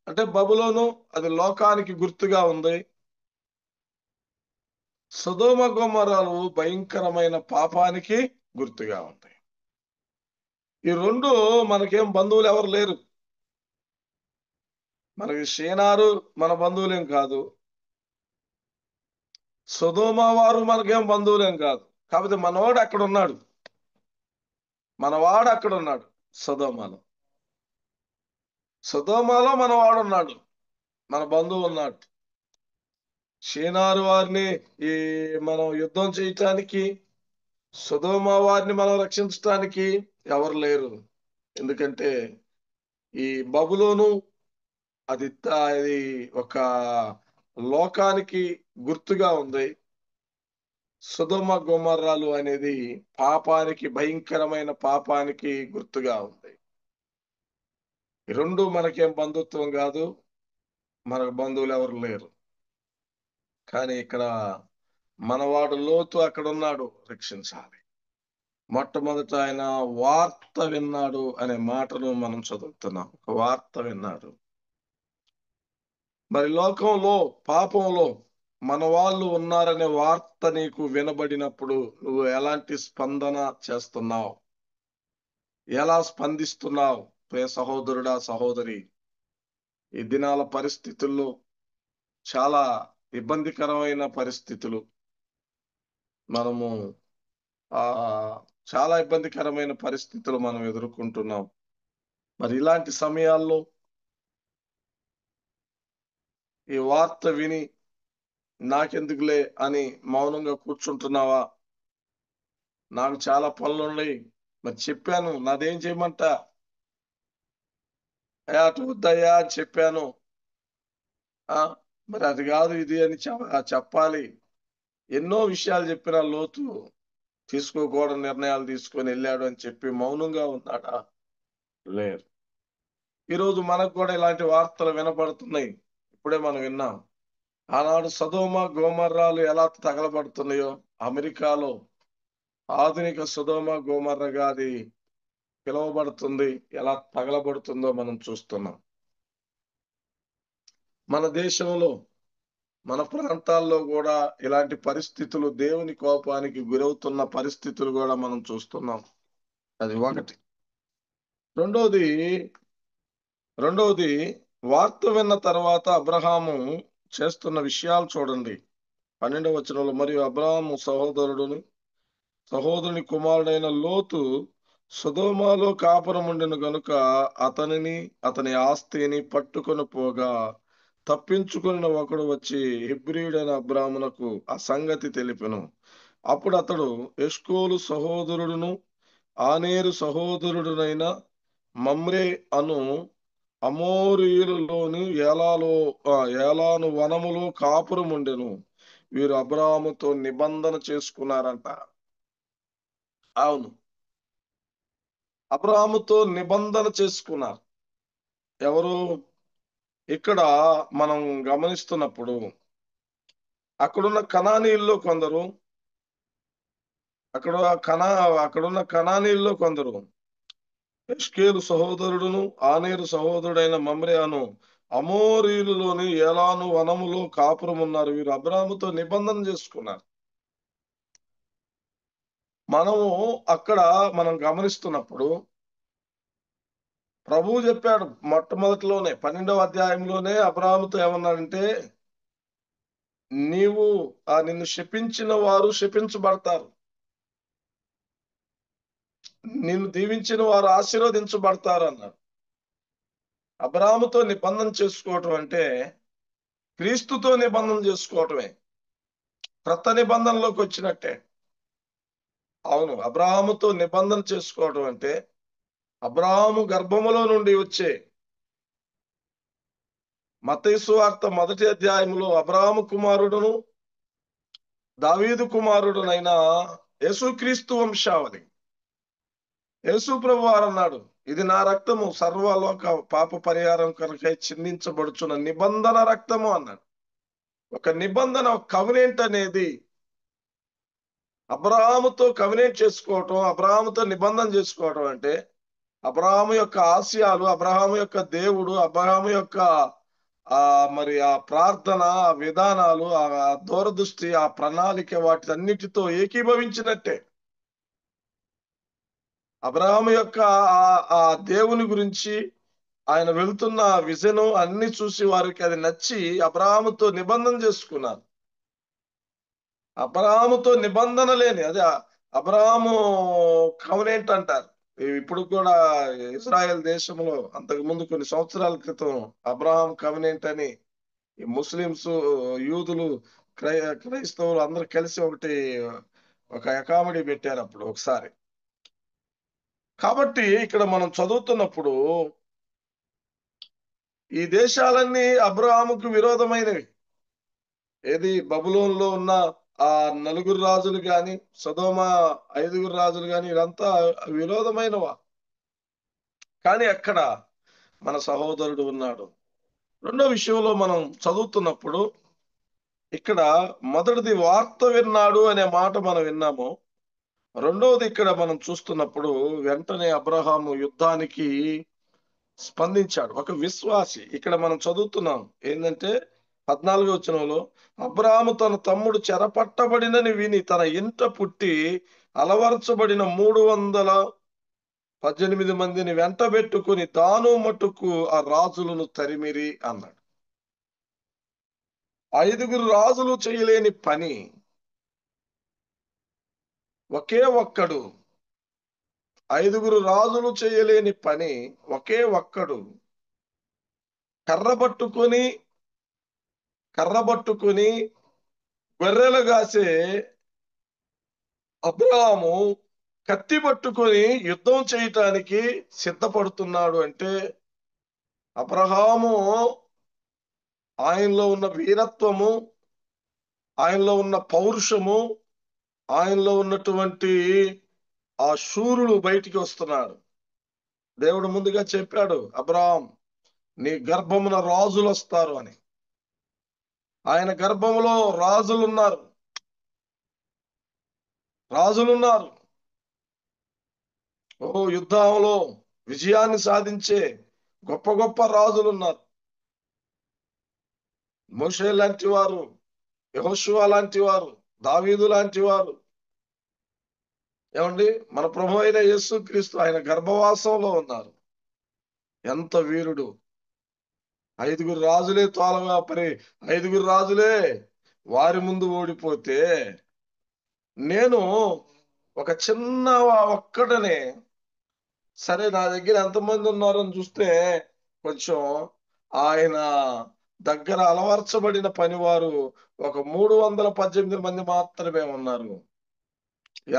అంటే బబులోను, అది లోకానికి గుర్తుగా ఉంది. సొదొమ గొమొర్రాలు భయంకరమైన పాపానికి గుర్తుగా ఉంది. ఈ రెండు మనకేం బంధువులు ఎవరు లేరు. మనకి షీనారు మన బంధువులేం కాదు, సొదొమ వారు మనకేం బంధువులేం కాదు. కాకపోతే మనవాడు అక్కడ ఉన్నాడు, మనవాడు అక్కడ ఉన్నాడు. సొదొమలో మనవాడు ఉన్నాడు, మన బంధువు ఉన్నాడు. షీనారు వారిని ఈ మనం యుద్ధం చేయటానికి, సొదొమ వారిని మనం రక్షించటానికి ఎవరు లేరు. ఎందుకంటే ఈ బబులోను అది ఒక లోకానికి గుర్తుగా ఉంది. సొదొమ గొమొర్రాలు అనేది పాపానికి, భయంకరమైన పాపానికి గుర్తుగా ఉంది. ఈ రెండు మనకేం బంధుత్వం కాదు, మనకు బంధువులు ఎవరు లేరు. కానీ ఇక్కడ మనవాడు లోతు అక్కడ ఉన్నాడు, రక్షించాలి. మొట్టమొదట ఆయన వార్త విన్నాడు అనే మాటను మనం చదువుతున్నాం. ఒక వార్త విన్నాడు. మరి లోకంలో, పాపంలో మన వాళ్ళు ఉన్నారనే వార్త నీకు వినబడినప్పుడు నువ్వు ఎలాంటి స్పందన చేస్తున్నావు, ఎలా స్పందిస్తున్నావు? ప్రియ సహోదరుడా, సహోదరి, ఈ దినాల పరిస్థితుల్లో చాలా ఇబ్బందికరమైన పరిస్థితులు, మనము చాలా ఇబ్బందికరమైన పరిస్థితులు మనం ఎదుర్కొంటున్నాం. మరి ఇలాంటి సమయాల్లో ఈ వార్త విని నాకెందుకులే అని మౌనంగా కూర్చుంటున్నావా? నాకు చాలా పనులున్నాయి, మరి చెప్పాను, నాదేం చేయమంట, అటు వద్దయ్యా అని చెప్పాను, మరి అది కాదు ఇది అని చెప్పాలి. ఎన్నో విషయాలు చెప్పిన లోతు తీసుకోకూడని నిర్ణయాలు తీసుకొని వెళ్ళాడు అని చెప్పి మౌనంగా ఉన్నాడా? లేరు. ఈరోజు మనకు కూడా ఇలాంటి వార్తలు వినపడుతున్నాయి. ఇప్పుడే మనం విన్నాం. ఆనాడు సొదొమ గొమొర్రాలు ఎలా తగలబడుతున్నాయో, అమెరికాలో ఆధునిక సొదొమ గొమొర్రగా అది పిలువబడుతుంది, ఎలా తగలబడుతుందో మనం చూస్తున్నాం. మన దేశంలో, మన ప్రాంతాల్లో కూడా ఇలాంటి పరిస్థితులు, దేవుని కోపానికి గురవుతున్న పరిస్థితులు కూడా మనం చూస్తున్నాం. అది ఒకటి. రెండవది వార్త విన్న తర్వాత అబ్రహాము చేస్తున్న విషయాలు చూడండి. 12వ వచనంలో, మరియు అబ్రహాము సహోదరుని కుమారుడైన లోతు సొదొమలో కాపురం ఉండెను గనుక అతనిని, అతని ఆస్తిని పట్టుకొని పోగా తప్పించుకున్న ఒకడు వచ్చి హెబ్రీయుడైన అబ్రామునకు ఆ సంగతి తెలిపెను. అప్పుడు అతడు ఎష్కోలు సహోదరుడును ఆనేరు సహోదరుడునైన మమ్రే అను అమోరీయులలోని ఏలాను వనములో కాపురం ఉండెను. వీరు అబ్రాముతో నిబంధన చేసుకున్నారంట. అవును, అబ్రాముతో నిబంధన చేసుకున్నారు. ఎవరు? ఇక్కడ మనం గమనిస్తున్నప్పుడు అక్కడున్న కనానీయుల్లో కొందరు, అక్కడున్న కనానీయుల్లో కొందరు ఎష్కేలు సహోదరుడును ఆనేరు సహోదరుడైన మమ్రే అను అమోరీయులలోని ఏలాను వనములో కాపురం ఉన్నారు. వీరు అబ్రాముతో నిబంధన చేసుకున్నారు. మనం గమనిస్తున్నప్పుడు ప్రభువు చెప్పాడు మొట్టమొదటిలోనే, 12వ అధ్యాయంలోనే అబ్రాముతో ఏమన్నాడంటే, నిన్ను శపించిన వారు శపించబడతారు, నిన్ను దీవించిన వారు ఆశీర్వదించబడతారు అన్నారు. అబ్రాముతో నిబంధన చేసుకోవటం అంటే క్రీస్తుతో నిబంధన చేసుకోవటమే, క్రొత్త నిబంధనలోకి వచ్చినట్టే. అవును, అబ్రాహాముతో నిబంధన చేసుకోవటం అంటే అబ్రాహాము గర్భములో నుండి వచ్చే, మత్తయి సువార్త 1వ అధ్యాయంలో అబ్రాహాము కుమారుడును దావీదు కుమారుడునైన యేసుక్రీస్తు వంశావళి. యేసు ప్రభు వారు అన్నాడు, ఇది నా రక్తము, సర్వలోక పాప పరిహారం కొరకై చిందించబడుచున్న నిబంధన రక్తము అన్నాడు. ఒక నిబంధన, కవెనెంట్ అనేది అబ్రహాముతో కవెనెంట్ చేసుకోవటం, అబ్రహాముతో నిబంధన చేసుకోవటం అంటే అబ్రహాము యొక్క ఆశయాలు, అబ్రహాము యొక్క దేవుడు, అబ్రహాము యొక్క మరి ఆ ప్రార్థన, ఆ విధానాలు, ఆ దూరదృష్టి, ఆ ప్రణాళిక వాటన్నిటితో ఏకీభవించినట్టే. అబ్రహాము యొక్క ఆ దేవుని గురించి ఆయన వెళ్తున్న విజను అన్ని చూసి వారికి అది నచ్చి అబ్రహాముతో నిబంధన చేసుకున్నారు. అబ్రహాముతో నిబంధన లేని, అదే అబ్రహాము కవెనెంట్ అంటారు. ఇప్పుడు కూడా ఇజ్రాయెల్ దేశంలో అంతకు ముందు కొన్ని సంవత్సరాల క్రితం అబ్రహాం కవెనెంట్ అని ముస్లింస్, యూదులు, క్రైస్తవులు అందరూ కలిసి ఒక అకామిడీ పెట్టారు అప్పుడు ఒకసారి. కాబట్టి ఇక్కడ మనం చదువుతున్నప్పుడు ఈ దేశాలన్నీ అబ్రహాముకు విరోధమైనవి. ఏది బబులోన్లో ఉన్న ఆ 4 రాజులు గాని, సొదొమ 5 రాజులు గాని, ఇదంతా విరోధమైనవా. కానీ అక్కడ మన సహోదరుడు ఉన్నాడు. రెండో విషయంలో మనం చదువుతున్నప్పుడు ఇక్కడ మొదటిది వార్త విన్నాడు అనే మాట మనం విన్నాము. రెండవది ఇక్కడ మనం చూస్తున్నప్పుడు వెంటనే అబ్రహాము యుద్ధానికి స్పందించాడు. ఒక విశ్వాసి. ఇక్కడ మనం చదువుతున్నాం ఏంటంటే 14వ వచనంలో అబ్రహాము తన తమ్ముడు చెరపట్టబడినని విని తన ఇంట పుట్టి అలవర్చబడిన 318 మందిని వెంటబెట్టుకుని తాను మట్టుకు ఆ రాజులను తరిమిరి అన్నాడు. 5 రాజులు చేయలేని పని ఒకే ఒక్కడు, 5 రాజులు చేయలేని పని ఒకే ఒక్కడు కర్ర పట్టుకొని గొర్రెలు కాసే అబ్రహాము కత్తి పట్టుకొని యుద్ధం చేయటానికి సిద్ధపడుతున్నాడు అంటే అబ్రహాము ఆయనలో ఉన్న వీరత్వము, ఆయనలో ఉన్న పౌరుషము, ఆయనలో ఉన్నటువంటి ఆ శూరుడు బయటికి వస్తున్నాడు. దేవుడు ముందుగా చెప్పాడు, అబ్రహాం నీ గర్భమున రాజులు వస్తారు అని. ఆయన గర్భములో రాజులున్నారు. యుద్ధంలో విజయాన్ని సాధించే గొప్ప గొప్ప రాజులున్నారు. మోషే లాంటి వారు, యెహోషువ లాంటి వారు, దావీదు లాంటి వారు. ఏమండి, మన ప్రభు అయిన యేసుక్రీస్తు ఆయన గర్భవాసంలో ఉన్నారు. ఎంత వీరుడు! 5 రాజులే తోలగా పరి 5 రాజులే వారి ముందు ఓడిపోతే నేను ఒక చిన్న ఒక్కడనే, సరే నా దగ్గర ఎంతమంది ఉన్నారని చూస్తే కొంచెం ఆయన దగ్గర అలవర్చబడిన పనివారు ఒక 318 మంది మాత్రమే ఉన్నారు.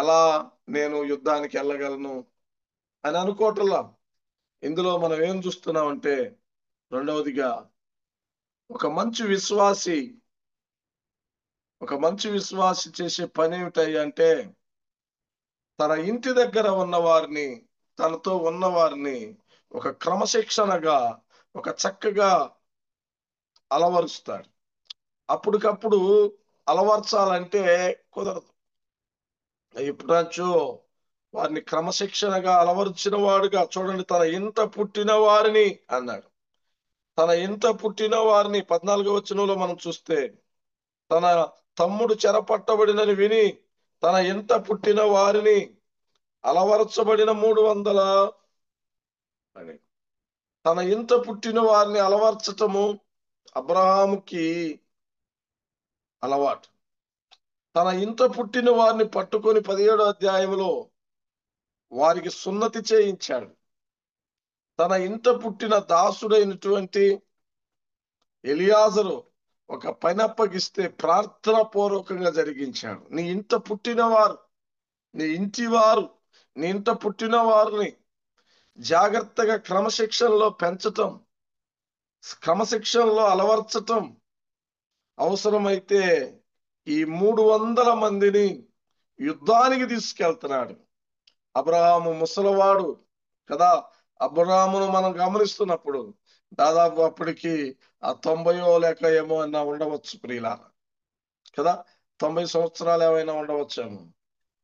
ఎలా నేను యుద్ధానికి వెళ్ళగలను అని అనుకోవట్లా. ఇందులో మనం ఏం చూస్తున్నామంటే రెండవదిగా ఒక మంచి విశ్వాసి చేసే పని ఏమిటంటే తన ఇంటి దగ్గర ఉన్నవారిని, తనతో ఉన్నవారిని ఒక క్రమశిక్షణగా, ఒక చక్కగా అలవరుస్తాడు. అప్పటికప్పుడు అలవర్చాలంటే కుదరదు. ఎప్పుడాచో వారిని క్రమశిక్షణగా అలవర్చిన వాడుగా చూడండి. తన ఇంట పుట్టిన వారిని అన్నాడు. తన ఇంట పుట్టిన వారిని 14వ వచనంలో మనం చూస్తే తన తమ్ముడు చెరపట్టబడినని విని తన ఇంట పుట్టిన వారిని అలవర్చబడిన 300 అని. తన ఇంట పుట్టిన వారిని అలవర్చటము అబ్రహాముకి అలవాటు. తన ఇంట పుట్టిన వారిని పట్టుకొని 17వ అధ్యాయంలో వారికి సున్నతి చేయించాడు. తన ఇంట పుట్టిన దాసుడైనటువంటి ఎలియాజరు ఒక పని అప్పగిస్తే ప్రార్థన పూర్వకంగా జరిగించాడు. నీ ఇంట పుట్టిన వారు, నీ ఇంట పుట్టిన వారిని జాగ్రత్తగా క్రమశిక్షణలో పెంచటం, క్రమశిక్షణలో అలవర్చటం, అవసరమైతే ఈ 300 మందిని యుద్ధానికి తీసుకెళ్తున్నాడు. అబ్రహాము ముసలివాడు కదా. అబ్రహామును మనం గమనిస్తున్నప్పుడు దాదాపు అప్పటికి ఆ 90 లేక ఏమో అన్నా ఉండవచ్చు ప్రియులా కదా. 90 సంవత్సరాలు ఏమైనా ఉండవచ్చేమో.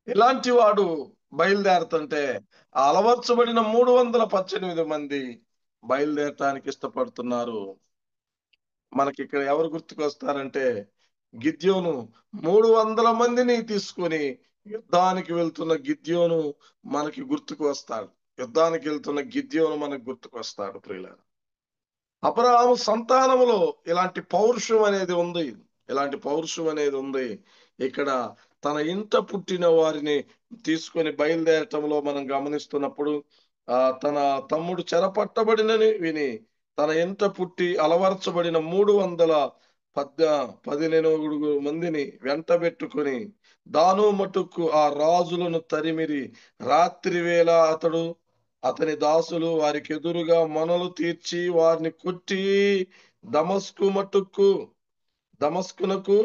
ఇలాంటి వాడు బయలుదేరుతుంటే ఆ అలవర్చబడిన 318 మంది బయలుదేరటానికి ఇష్టపడుతున్నారు. మనకి ఇక్కడ ఎవరు గుర్తుకొస్తారంటే గిద్యోను 300 మందిని తీసుకొని యుద్ధానికి వెళ్తున్న గిద్యోను మనకి గుర్తుకు వస్తాడు. యుద్ధానికి వెళ్తున్న గిద్యోను మనకు గుర్తుకొస్తాడు ప్రియులారా. అబ్రహాము సంతానములో ఇలాంటి పౌరుషం అనేది ఉంది. ఇలాంటి పౌరుషం అనేది ఉంది. ఇక్కడ తన ఇంట పుట్టిన వారిని తీసుకొని బయలుదేరటంలో మనం గమనిస్తున్నప్పుడు తన తమ్ముడు చెరపట్టబడినని విని తన ఇంట పుట్టి అలవర్చబడిన 318 మందిని వెంటబెట్టుకొని దాను మటుకు ఆ రాజులను తరిమిరి రాత్రి వేళ అతడు అతని దాసులు వారికి ఎదురుగా మొనలు తీర్చి వారిని కొట్టి దమస్కునకు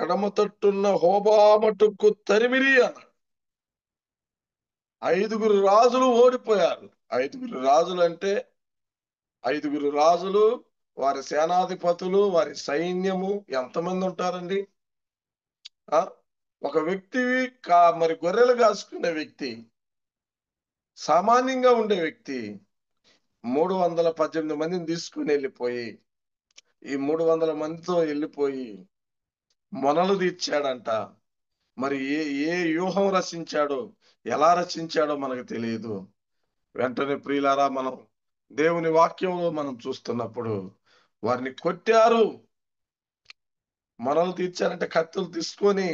ఎడమ తట్టున్న హోబా మటుకు తరిమిరి అన్నాడు. 5 రాజులు ఓడిపోయారు. 5 రాజులు అంటే 5 రాజులు, వారి సేనాధిపతులు, వారి సైన్యము ఎంతమంది ఉంటారండి? ఒక వ్యక్తి మరి గొర్రెలు కాసుకునే వ్యక్తి, సామాన్యంగా ఉండే వ్యక్తి 318 మందిని తీసుకుని వెళ్ళిపోయి ఈ 300 మందితో వెళ్ళిపోయి మొనలు తీర్చాడంట. మరి ఏ వ్యూహం రచించాడో, ఎలా రచించాడో మనకు తెలియదు. వెంటనే ప్రియులారా, మనం దేవుని వాక్యంలో మనం చూస్తున్నప్పుడు వారిని కొట్టారు. మొనలు తీర్చారంటే కత్తులు తీసుకొని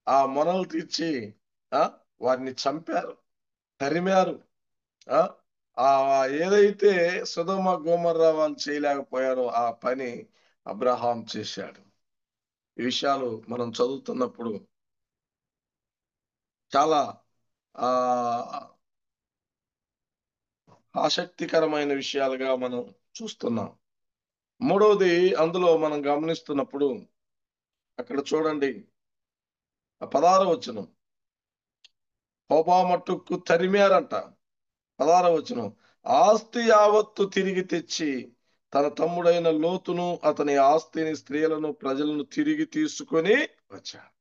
ఆ మొనలు తీర్చి వారిని చంపారు, తరిమారు. ఏదైతే సొదొమ గొమొర్రా వాళ్ళు చేయలేకపోయారో ఆ పని అబ్రహాం చేశాడు. ఈ విషయాలు మనం చదువుతున్నప్పుడు చాలా ఆసక్తికరమైన విషయాలుగా మనం చూస్తున్నాం. మూడవది అందులో మనం గమనిస్తున్నప్పుడు అక్కడ చూడండి 16వ వచనం, హోబా మట్టుకు తరిమారంట. 16వ వచనం, ఆస్తి యావత్తు తిరిగి తెచ్చి తన తమ్ముడైన లోతును అతని ఆస్తిని స్త్రీలను ప్రజలను తిరిగి తీసుకొని వచ్చాడు.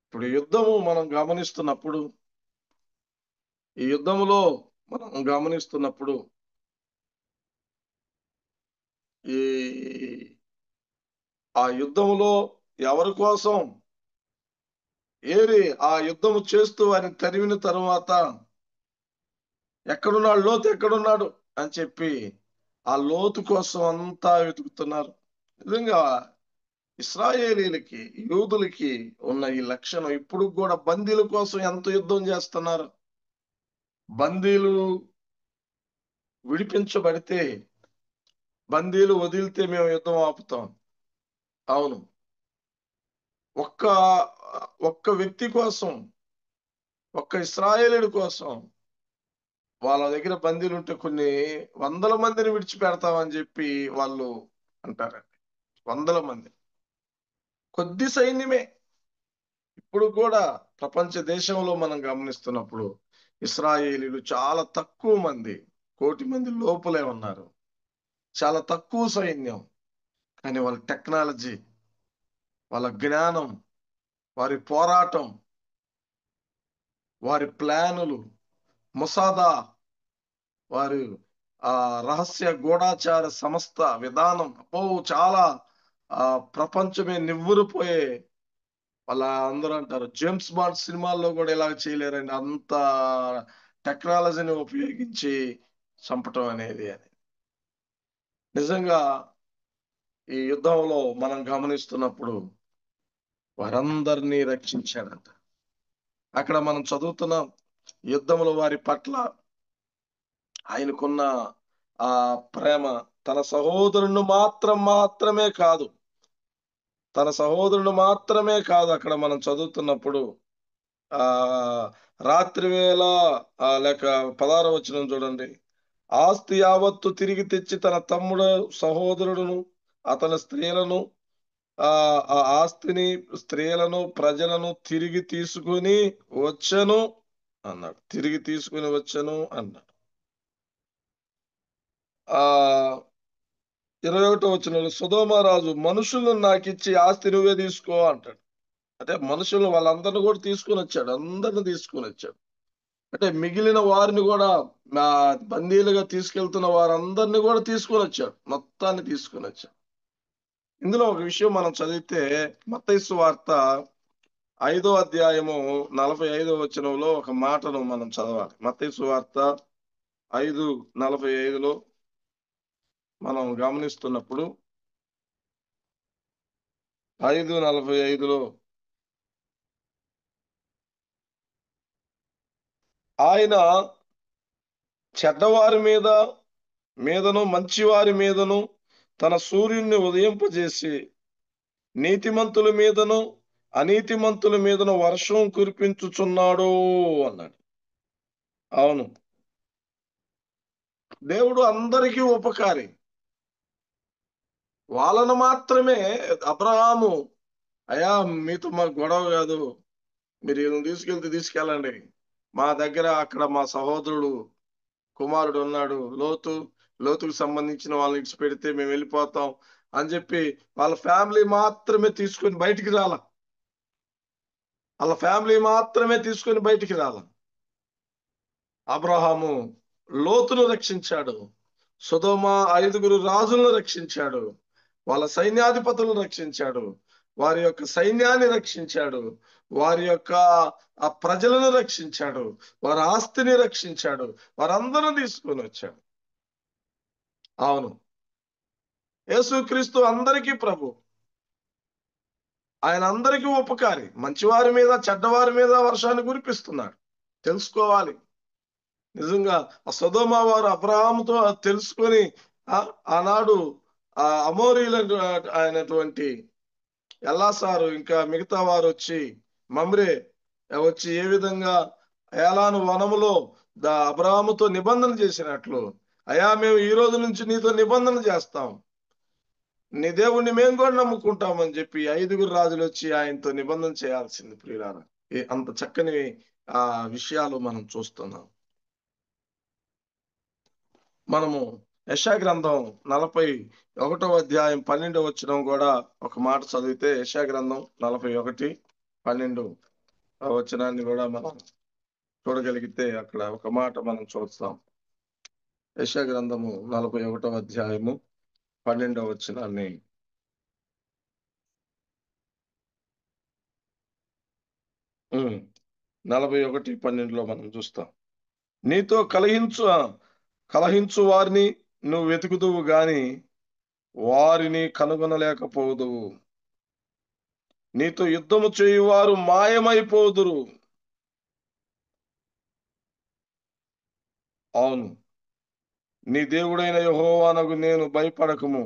ఇప్పుడు యుద్ధము మనం గమనిస్తున్నప్పుడు ఈ యుద్ధములో మనం గమనిస్తున్నప్పుడు ఆ యుద్ధములో ఎవరి కోసం ఆ యుద్ధము చేస్తూ వారిని తరిమిన తరువాత ఎక్కడున్నాడు లోతు, ఎక్కడున్నాడు అని చెప్పి ఆ లోతు కోసం అంతా వెతుకుతున్నారు. నిజంగా ఇశ్రాయేలీలకి, యూదులకి ఉన్న ఈ లక్షణం ఇప్పుడు కూడా బందీల కోసం ఎంత యుద్ధం చేస్తున్నారు. బందీలు విడిపించబడితే, బందీలు వదిలితే మేము యుద్ధం ఆపుతాం. అవును, ఒక్క వ్యక్తి కోసం, ఒక్క ఇశ్రాయేలీయుడి కోసం వాళ్ళ దగ్గర బందీలు ఉంటే కొన్ని 100 మందిని విడిచిపెడతామని చెప్పి వాళ్ళు అంటారండి. 100 మంది కొద్ది సైన్యమే. ఇప్పుడు కూడా ప్రపంచ దేశంలో మనం గమనిస్తున్నప్పుడు ఇశ్రాయేలీలు చాలా తక్కువ మంది, 1,000,000 మంది లోపలే ఉన్నారు. చాలా తక్కువ సైన్యం. కానీ వాళ్ళ టెక్నాలజీ, వాళ్ళ జ్ఞానం, వారి పోరాటం, వారి ప్లానులు, ముసాదా, వారి రహస్య గూఢాచార సంస్థ విధానం చాలా ప్రపంచమే నివ్వురుపోయే. వాళ్ళ అందరూ అంటారు జేమ్స్ బాండ్ సినిమాల్లో కూడా ఇలా చేయలేరండి, అంత టెక్నాలజీని ఉపయోగించి చంపటం అనేది. నిజంగా ఈ యుద్ధంలో మనం గమనిస్తున్నప్పుడు వారందరినీ రక్షించాడంట. అక్కడ మనం చదువుతున్నాం, యుద్ధంలో వారి పట్ల ఆయనకున్న ఆ ప్రేమ తన సహోదరుని మాత్రమే కాదు, అక్కడ మనం చదువుతున్నప్పుడు రాత్రి వేళ లేక 16వ వచనం చూడండి, ఆస్తి యావత్తు తిరిగి తెచ్చి తన తమ్ముడు సహోదరుడును అతని స్త్రీలను ఆ ఆస్తిని, స్త్రీలను, ప్రజలను తిరిగి తీసుకుని వచ్చను అన్నాడు. ఆ 21వ వచనంలో సొదొమ రాజు మనుషులను నాకు ఇచ్చి ఆస్తి నువ్వే తీసుకో అంటాడు. అంటే మనుషులు వాళ్ళందరిని కూడా తీసుకొని వచ్చాడు, అందరిని తీసుకొని వచ్చాడు. అంటే మిగిలిన వారిని కూడా బందీలుగా తీసుకెళ్తున్న వారందరిని కూడా తీసుకొని వచ్చాడు, మొత్తాన్ని తీసుకొని వచ్చాడు. ఇందులో ఒక విషయం మనం చదివితే మత్తయి సువార్త 5వ అధ్యాయము 45వ వచనంలో ఒక మాటను మనం చదవాలి. మత్తయి సువార్త 5:45లో మనం గమనిస్తున్నప్పుడు 5:45లో ఆయన చెడ్డవారి మీదను మంచివారి మీదను తన సూర్యుడిని ఉదయింపజేసి నీతిమంతుల మీదను అనీతిమంతుల మీదను వర్షం కురిపించుచున్నాడు అన్నాడు. అవును, దేవుడు అందరికీ ఉపకారి. వాళ్ళను మాత్రమే అబ్రహాము, అయ్యా మీతో మాకు గొడవ కాదు, మీరు వీళ్ళని తీసుకెళ్ళండి, మా దగ్గర అక్కడ మా సహోదరుడు కుమారుడు ఉన్నాడు లోతుకు సంబంధించిన వాళ్ళని ఇచ్చిపెడితే మేము వెళ్ళిపోతాం అని చెప్పి వాళ్ళ ఫ్యామిలీ మాత్రమే తీసుకొని బయటికి రాల. అబ్రహాము లోతును రక్షించాడు, సొదొమ 5 రాజులను రక్షించాడు, వాళ్ళ సైన్యాధిపతులను రక్షించాడు, వారి యొక్క సైన్యాన్ని రక్షించాడు, వారి యొక్క ఆ ప్రజలను రక్షించాడు, వారి ఆస్తిని రక్షించాడు, వారందరూ తీసుకొని వచ్చాడు. అవును, యేసుక్రీస్తు అందరికీ ప్రభు, ఆయన అందరికీ ఉపకారి. మంచివారి మీద చెడ్డవారి మీద వర్షాన్ని కురిపిస్తున్నాడు. తెలుసుకోవాలి. నిజంగా ఆ సొదొమ వారు అబ్రహాముతో తెలుసుకొని ఆనాడు ఆ అమోరీల అయినటువంటి ఎల్లాసారు ఇంకా మిగతా వారు వచ్చి మమ్రే వచ్చి ఏ విధంగా ఏలాను వనములో అబ్రహాముతో నిబంధన చేసినట్లు, అయా మేము ఈ రోజు నుంచి నీతో నిబంధన చేస్తాం, నీ దేవుణ్ణి మేము కూడా నమ్ముకుంటామని చెప్పి 5 రాజులు వచ్చి ఆయనతో నిబంధన చేయాల్సింది. ప్రియులారా, అంత చక్కని విషయాలు మనం చూస్తున్నాం. మనము యెషయా గ్రంథం 41వ అధ్యాయం 12వ వచనం కూడా ఒక మాట చదివితే, యెషయా గ్రంథం 41:12 వచనాన్ని కూడా మనం చూడగలిగితే అక్కడ ఒక మాట మనం చూస్తాం. యెషయా గ్రంథము 41వ అధ్యాయము 12వ వచనాన్ని 41:12లో మనం చూస్తాం. నీతో కలహించు వారిని నువ్వు వెతుకుదువు గాని వారిని కనుగొనలేకపోదువు, నీతో యుద్ధము చేయువారు మాయమైపోదురు. అవును, నీ దేవుడైన యెహోవానగు నేను భయపడకము,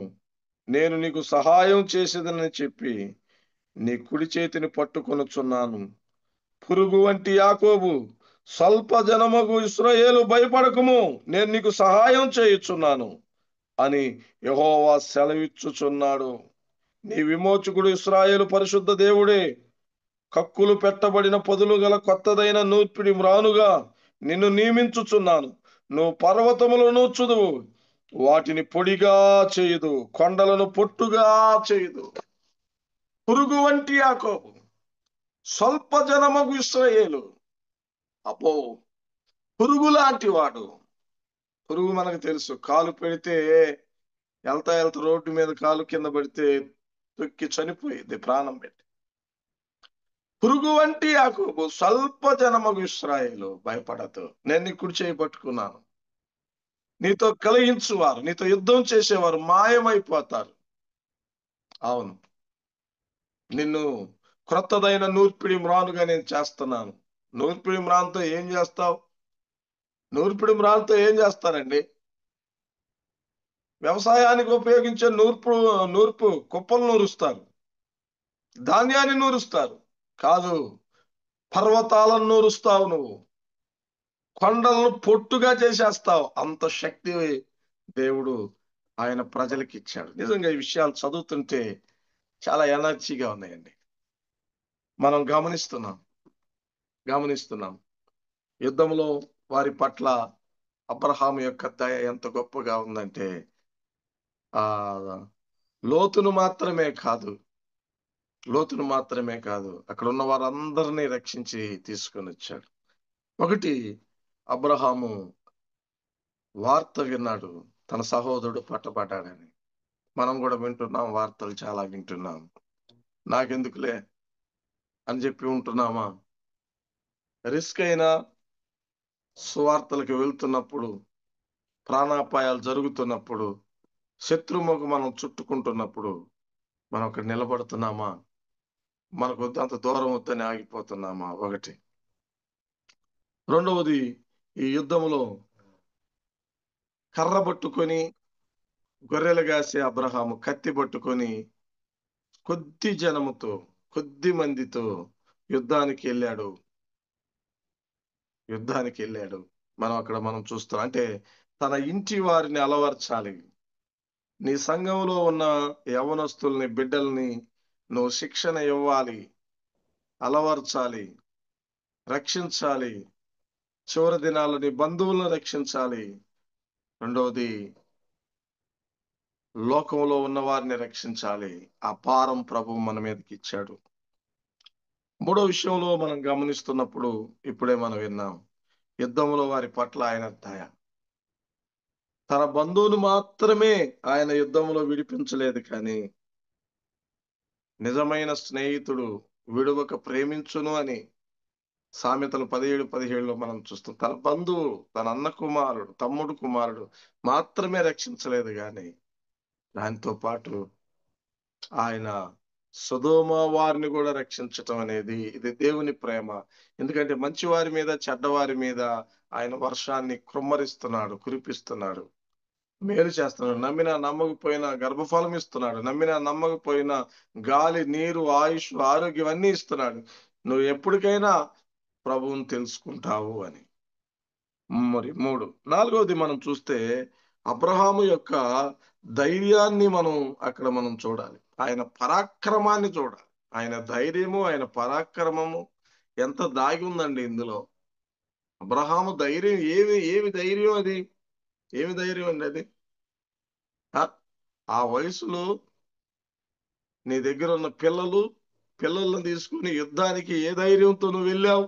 నేను నీకు సహాయం చేసేదనని చెప్పి నీ కుడి చేతిని పట్టుకొనుచున్నాను. పురుగు వంటి యాకోబు, స్వల్ప జనమగు ఇశ్రాయేలు భయపడకము, నేను నీకు సహాయం చేయుచున్నాను అని యెహోవా సెలవిచ్చుచున్నాడు. నీ విమోచకుడు ఇశ్రాయేలు పరిశుద్ధ దేవుడే. కక్కులు పెట్టబడిన పొదులు గల కొత్తదైన నూర్పిడి మ్రానుగా నిన్ను నియమించుచున్నాను. నువ్వు పర్వతములను చూదువు, వాటిని పొడిగా చేయుదు, కొండలను పొట్టుగా చేయుదు. పురుగు వంటి యాకోబు, స్వల్ప జనమగు ఇశ్రాయేలు. అబ్బో, పురుగు లాంటి వాడు. పురుగు మనకు తెలుసు, కాలు పెడితే వెళ్తా రోడ్డు మీద కాలు కింద పడితే తొక్కి చనిపోయింది ప్రాణం పెట్టి. పురుగు వంటి యాకోబు, స్వల్ప జనమగు ఇశ్రాయేలు భయపడదు, నేను నీ కుడి చేయి పట్టుకున్నాను. నీతో కలహించువారు, నీతో యుద్ధం చేసేవారు మాయమైపోతారు. అవును, నిన్ను క్రొత్తదైన నూర్పిడి మ్రానుగా నేను చేస్తున్నాను. నూర్పిడి మ్రాన్తో ఏం చేస్తావు? నూర్పిడి మ్రాన్తో ఏం చేస్తారండి? వ్యవసాయానికి ఉపయోగించే నూర్పు కుప్పలు నూరుస్తారు, ధాన్యాన్ని నూరుస్తారు. కాదు, పర్వతాలను నూరుస్తావు, నువ్వు కొండలను పొట్టుగా చేసేస్తావు. అంత శక్తి దేవుడు ఆయన ప్రజలకి ఇచ్చాడు. నిజంగా ఈ విషయాలు చదువుతుంటే చాలా ఎనర్జీగా ఉన్నాయండి. మనం గమనిస్తున్నాం యుద్ధంలో వారి పట్ల అబ్రహాము యొక్క దయ ఎంత గొప్పగా ఉందంటే ఆ లోతును మాత్రమే కాదు అక్కడ ఉన్న వారందరినీ రక్షించి తీసుకొని వచ్చాడు. ఒకటి, అబ్రహాము వార్త విన్నాడు తన సహోదరుడు పట్టబడ్డాడని. మనం కూడా వింటున్నాం, వార్తలు చాలా వింటున్నాం. నాకెందుకులే అని చెప్పి ఉంటున్నామా? రిస్క్ అయినా సువార్తలకు వెళ్తున్నప్పుడు, ప్రాణాపాయాలు జరుగుతున్నప్పుడు, శత్రుముఖం మనం చుట్టుకుంటున్నప్పుడు మనం అక్కడ నిలబడుతున్నామా? మనకు అంత దూరం వద్దని ఆగిపోతున్నామా? ఒకటి. రెండవది, ఈ యుద్ధంలో కర్ర పట్టుకొని గొర్రెలు కాసే అబ్రహాము కత్తి పట్టుకొని కొద్ది మందితో యుద్ధానికి వెళ్ళాడు. మనం చూస్తాం. అంటే తన ఇంటి వారిని అలవర్చాలి. నీ సంఘంలో ఉన్న యవనస్తుల్ని, బిడ్డల్ని నువ్వు శిక్షణ ఇవ్వాలి, అలవర్చాలి, రక్షించాలి. చివరి దినాల్లో నీ బంధువులను రక్షించాలి. రెండవది, లోకంలో ఉన్న వారిని రక్షించాలి. ఆ భారం ప్రభువు మన మీదకి ఇచ్చాడు. మూడో విషయంలో మనం గమనిస్తున్నప్పుడు, ఇప్పుడే మనం విన్నాం, యుద్ధంలో వారి పట్ల ఆయన దయ. తన బంధువులు మాత్రమే ఆయన యుద్ధంలో విడిపించలేదు, కానీ నిజమైన స్నేహితుడు విడువక ప్రేమించును అని సామెతలు 17:17 మనం చూస్తాం. తన బంధువు, తన అన్న కుమారుడు, తమ్ముడు కుమారుడు మాత్రమే రక్షించలేదు, కానీ దాంతో పాటు ఆయన సొదొమ వారిని కూడా రక్షించటం అనేది ఇది దేవుని ప్రేమ. ఎందుకంటే మంచి వారి మీద, చెడ్డవారి మీద ఆయన వర్షాన్ని కురిపిస్తున్నాడు, మేలు చేస్తున్నాడు. నమ్మినా నమ్మకపోయినా గర్భఫలం ఇస్తున్నాడు. నమ్మినా నమ్మకపోయినా గాలి, నీరు, ఆయుష్, ఆరోగ్యం అన్ని ఇస్తున్నాడు. నువ్వు ఎప్పటికైనా ప్రభువుని తెలుసుకుంటావు అని. మరి నాలుగవది మనం చూస్తే అబ్రహాము యొక్క ధైర్యాన్ని మనం చూడాలి. ఆయన పరాక్రమాన్ని చూడాలి. ఆయన ధైర్యము, ఆయన పరాక్రమము ఎంత దాగి ఉందండి ఇందులో. అబ్రహాము ధైర్యం ఏమి ధైర్యం అది? ఏమి ధైర్యం అండి అది? ఆ వయసులో నీ దగ్గర ఉన్న పిల్లలను తీసుకుని యుద్ధానికి ఏ ధైర్యంతో నువ్వు వెళ్ళావు?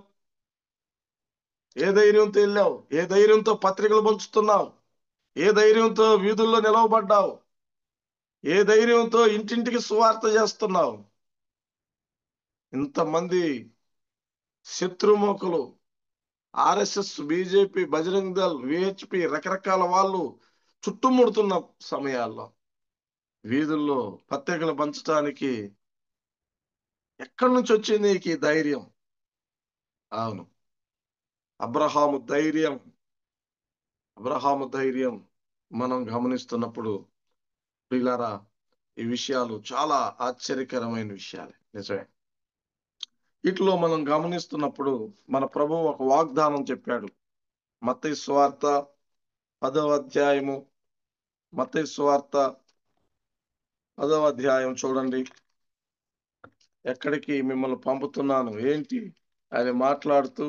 ఏ ధైర్యంతో పత్రికలు పంచుతున్నావు? ఏ ధైర్యంతో వీధుల్లో నిలవబడ్డావు? ఏ ధైర్యంతో ఇంటింటికి సువార్త చేస్తున్నావు? ఇంతమంది శత్రుముఖులు, RSS, BJP, Bajrang Dal, VHP, రకరకాల వాళ్ళు చుట్టుముడుతున్న సమయాల్లో వీధుల్లో పత్రికలు పంచడానికి ఎక్కడి నుంచి వచ్చింది నీకు ఈ ధైర్యం? అవును, అబ్రహాము ధైర్యం మనం గమనిస్తున్నప్పుడు ప్రియులారా, ఈ విషయాలు చాలా ఆశ్చర్యకరమైన విషయాలు. నిజమే. వీటిలో మనం గమనిస్తున్నప్పుడు మన ప్రభువు ఒక వాగ్దానం చెప్పాడు. మత్తయి సువార్త 10వ అధ్యాయము, చూడండి. ఎక్కడికి మిమ్మల్ని పంపుతున్నాను ఏంటి అని మాట్లాడుతూ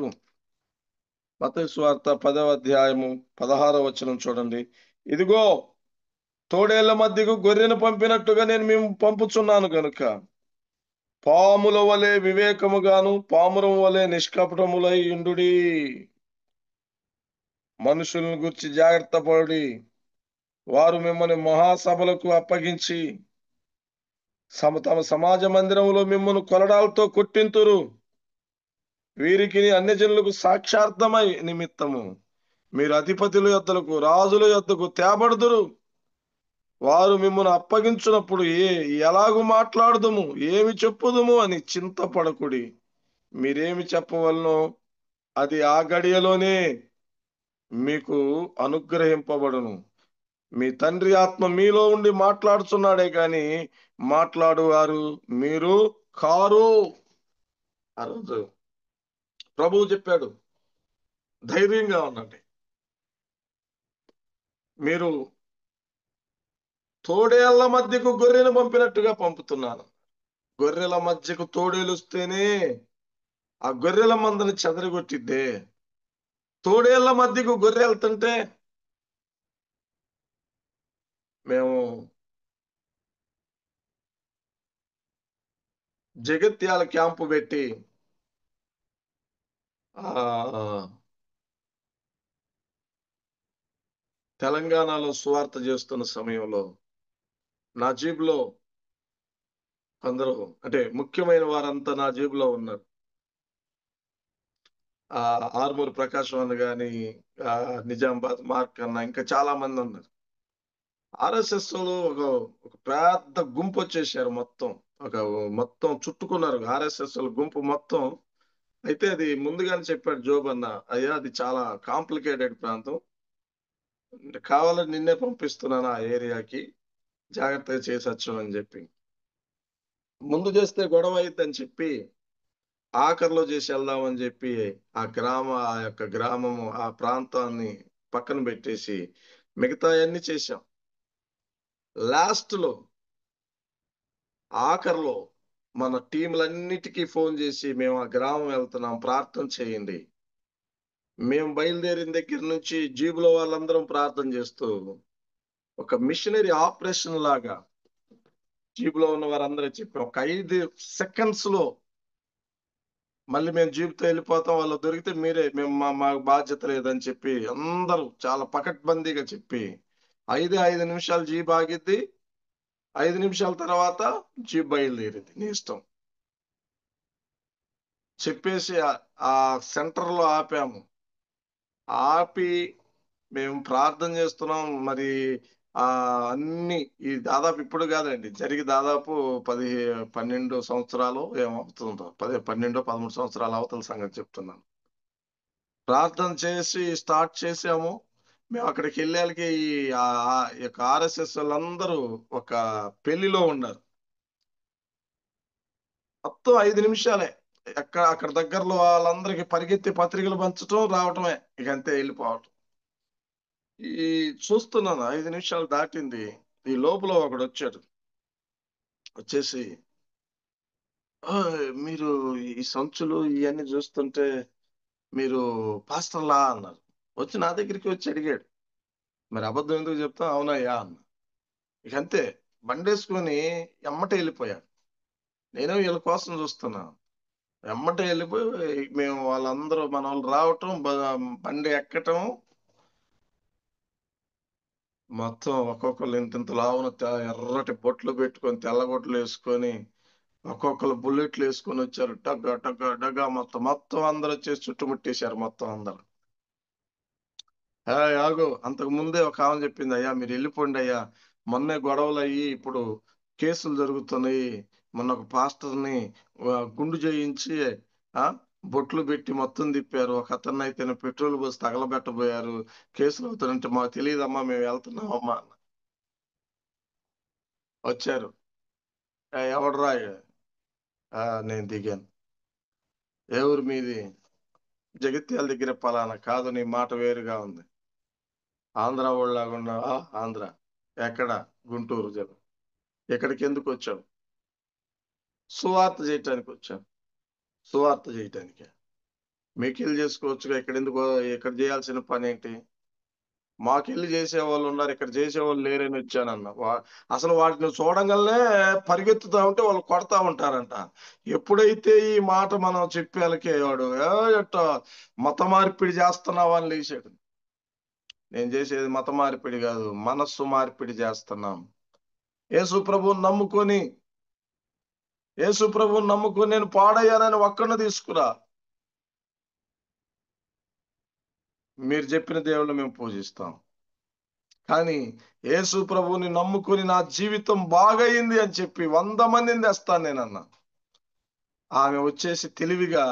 మత్తయి సువార్త 10వ అధ్యాయము 16వ వచనం చూడండి. ఇదిగో, తోడేళ్ల మధ్యకు గొర్రెను పంపినట్టుగా నేను మేము పంపుచున్నాను గనుక పాముల వలె వివేకముగాను, పామురం వలె నిష్కపటములై ఉండుడి. మనుషులను గురించి జాగ్రత్త పడి, వారు మిమ్మల్ని మహాసభలకు అప్పగించి తమ సమాజ మందిరంలో మిమ్మల్ని కొరడాలతో కొట్టింతురు. వీరికి అన్యజనులకు సాక్షార్థమై నిమిత్తము మీరు అధిపతుల యొద్దకు, రాజుల యొద్దకు తేబడుదురు. వారు మిమ్మల్ని అప్పగించినప్పుడు ఎలాగూ మాట్లాడుదుము, ఏమి చెప్పుదుము అని చింతపడకుడి. మీరేమి చెప్పవలనో అది ఆ గడియలోనే మీకు అనుగ్రహింపబడును. మీ తండ్రి ఆత్మ మీలో ఉండి మాట్లాడుతున్నాడే కానీ మాట్లాడువారు మీరు కారు. ఆ రోజు ప్రభువు చెప్పాడు, ధైర్యంగా ఉండండి. మీరు తోడేళ్ల మధ్యకు గొర్రెను పంపినట్టుగా పంపుతున్నాను. గొర్రెల మధ్యకు తోడేలు వస్తేనే ఆ గొర్రెల మందని చెదరగొట్టిద్దే. తోడేళ్ల మధ్యకు గొర్రె వెళ్తుంటే మేము జగిత్యాల క్యాంపు పెట్టి తెలంగాణలో సువార్త చేస్తున్న సమయంలో నా జీబులో కొందరు అంటే ముఖ్యమైన వారంతా నా జేబులో ఉన్నారు. ఆర్మూర్ ప్రకాశం అన్న గాని, నిజామాబాద్ మార్క్ అన్న, ఇంకా చాలా మంది ఉన్నారు. ఆర్ఎస్ఎస్ ఒక పెద్ద గుంపు వచ్చేసారు. మొత్తం చుట్టుకున్నారు ఆర్ఎస్ఎస్ గుంపు మొత్తం. అయితే అది ముందుగానే చెప్పాడు జోబ్ అన్న, అయ్యా అది చాలా కాంప్లికేటెడ్ ప్రాంతం, కావాలని నిన్నే పంపిస్తున్నాను ఆ ఏరియాకి, జాగ్రత్తగా చేసొచ్చు అని చెప్పి. ముందు చేస్తే గొడవ అయిద్దని చెప్పి ఆఖరిలో చేసి వెళ్దామని చెప్పి ఆ యొక్క గ్రామము, ఆ ప్రాంతాన్ని పక్కన పెట్టేసి మిగతా అన్ని చేశాం. లాస్ట్ లో ఆఖరిలో మన టీంలన్నిటికీ ఫోన్ చేసి, మేము ఆ గ్రామం వెళ్తున్నాం, ప్రార్థన చేయండి. మేము బయలుదేరిన దగ్గర నుంచి జీబులో వాళ్ళందరం ప్రార్థన చేస్తూ ఒక మిషనరీ ఆపరేషన్ లాగా జీబులో ఉన్న వారందరూ చెప్పాం. ఒక 5 seconds లో మళ్ళీ మేము జీబుతో వెళ్ళిపోతాం, వాళ్ళు దొరికితే మీరే, మేము మాకు బాధ్యత లేదని చెప్పి అందరూ చాలా పకడ్బందీగా చెప్పి 5 నిమిషాలు జీబు ఆగిద్ది, 5 నిమిషాల తర్వాత జీబు బయలుదేరింది, నీ ఇష్టం చెప్పేసి ఆ సెంటర్ లో ఆపాము. ఆపి మేము ప్రార్థన చేస్తున్నాం. మరి అన్ని ఈ దాదాపు ఇప్పుడు కాదండి, జరిగి దాదాపు 12 సంవత్సరాలు ఏమవుతుందో, 12 13 సంవత్సరాలు అవతల సంగతి చెప్తున్నాను. ప్రార్థన చేసి స్టార్ట్ చేసాము. మేము అక్కడికి వెళ్ళాలికి ఈ యొక్క ఆర్ఎస్ఎస్ వాళ్ళందరూ ఒక పెళ్లిలో ఉన్నారు. మొత్తం 5 నిమిషాలే, అక్కడ దగ్గరలో వాళ్ళందరికీ పరిగెత్తి పత్రికలు పంచడం, రావటమే, ఇక అంతే, వెళ్ళిపోవటం. ఈ చూస్తున్నాను 5 నిమిషాలు దాటింది. ఈ లోపల ఒకడు వచ్చాడు. వచ్చేసి, మీరు ఈ సంచులు ఇవన్నీ చూస్తుంటే మీరు పాస్టర్లా అన్నారు. వచ్చి నా దగ్గరికి వచ్చి అడిగాడు, మరి అబద్ధం ఎందుకు చెప్తా? అవునయ్యా అన్న. ఇక అంతే, బండేసుకొని ఎమ్మటే వెళ్ళిపోయాడు. నేను వీళ్ళ కోసం చూస్తున్నాను. ఎమ్మటే వెళ్ళిపోయి మేము వాళ్ళందరూ మన వాళ్ళు రావటం, బండి ఎక్కటం, మొత్తం ఒక్కొక్కరు ఇంత లావున ఎర్రటి బొట్లు పెట్టుకొని, తెల్లగొట్లు వేసుకొని, ఒక్కొక్కరు బుల్లెట్లు వేసుకొని వచ్చారు. డగ్గ డగ్గ డగ్గ మొత్తం అందరూ వచ్చేసి చుట్టుముట్టేశారు మొత్తం అందరు. ఆగు, అంతకు ముందే ఒక ఆమె చెప్పింది, అయ్యా మీరు వెళ్ళిపోండి అయ్యా, మొన్నే గొడవలు అయ్యి ఇప్పుడు కేసులు జరుగుతున్నాయి, మొన్న ఒక పాస్టర్ని గుండు చేయించి బొట్లు పెట్టి మొత్తం తిప్పారు, ఒక అతన్ని అయితే పెట్రోల్ పోసి తగలబెట్టబోయారు, కేసులు అవుతారంటే మాకు తెలియదమ్మా, మేము వెళ్తున్నామమ్మా. వచ్చారు, ఎవడు రా? నేను దిగాను. ఏ ఊరు మీది? జగిత్యాల దగ్గర. పలానా. కాదు, నీ మాట వేరుగా ఉంది, ఆంధ్ర వాళ్ళలాగా ఉన్నావా? ఆంధ్ర ఎక్కడ? గుంటూరు. జనం ఎక్కడికి ఎందుకు వచ్చావు? సువార్త చేయటానికి వచ్చాను. సువార్త చేయటానికి మీకెళ్ళి చేసుకోవచ్చుగా, ఇక్కడ చేయాల్సిన పని ఏంటి? మాకెళ్ళి చేసేవాళ్ళు ఉన్నారు, ఇక్కడ చేసేవాళ్ళు లేరని వచ్చానన్న. అసలు వాటిని చూడంగానే పరిగెత్తుతా ఉంటే వాళ్ళు కొడతా ఉంటారంట. ఎప్పుడైతే ఈ మాట మనం చెప్పేళ్ళకే వాడు ఎట్ట మత మార్పిడి చేస్తున్నావు అని లేచాడు. నేను చేసేది మత మార్పిడి కాదు, మనస్సు మార్పిడి చేస్తున్నాం. యేసు ప్రభువుని నమ్ముకొని నేను పాడయ్యానని ఒక్కడిని తీసుకురా, మీరు చెప్పిన దేవుళ్ళు మేము పూజిస్తాం. కానీ యేసు ప్రభువుని నమ్ముకొని నా జీవితం బాగయింది అని చెప్పి 100 మందిని తెస్తాను నేనన్నా. ఆమె వచ్చేసి తెలివిగా,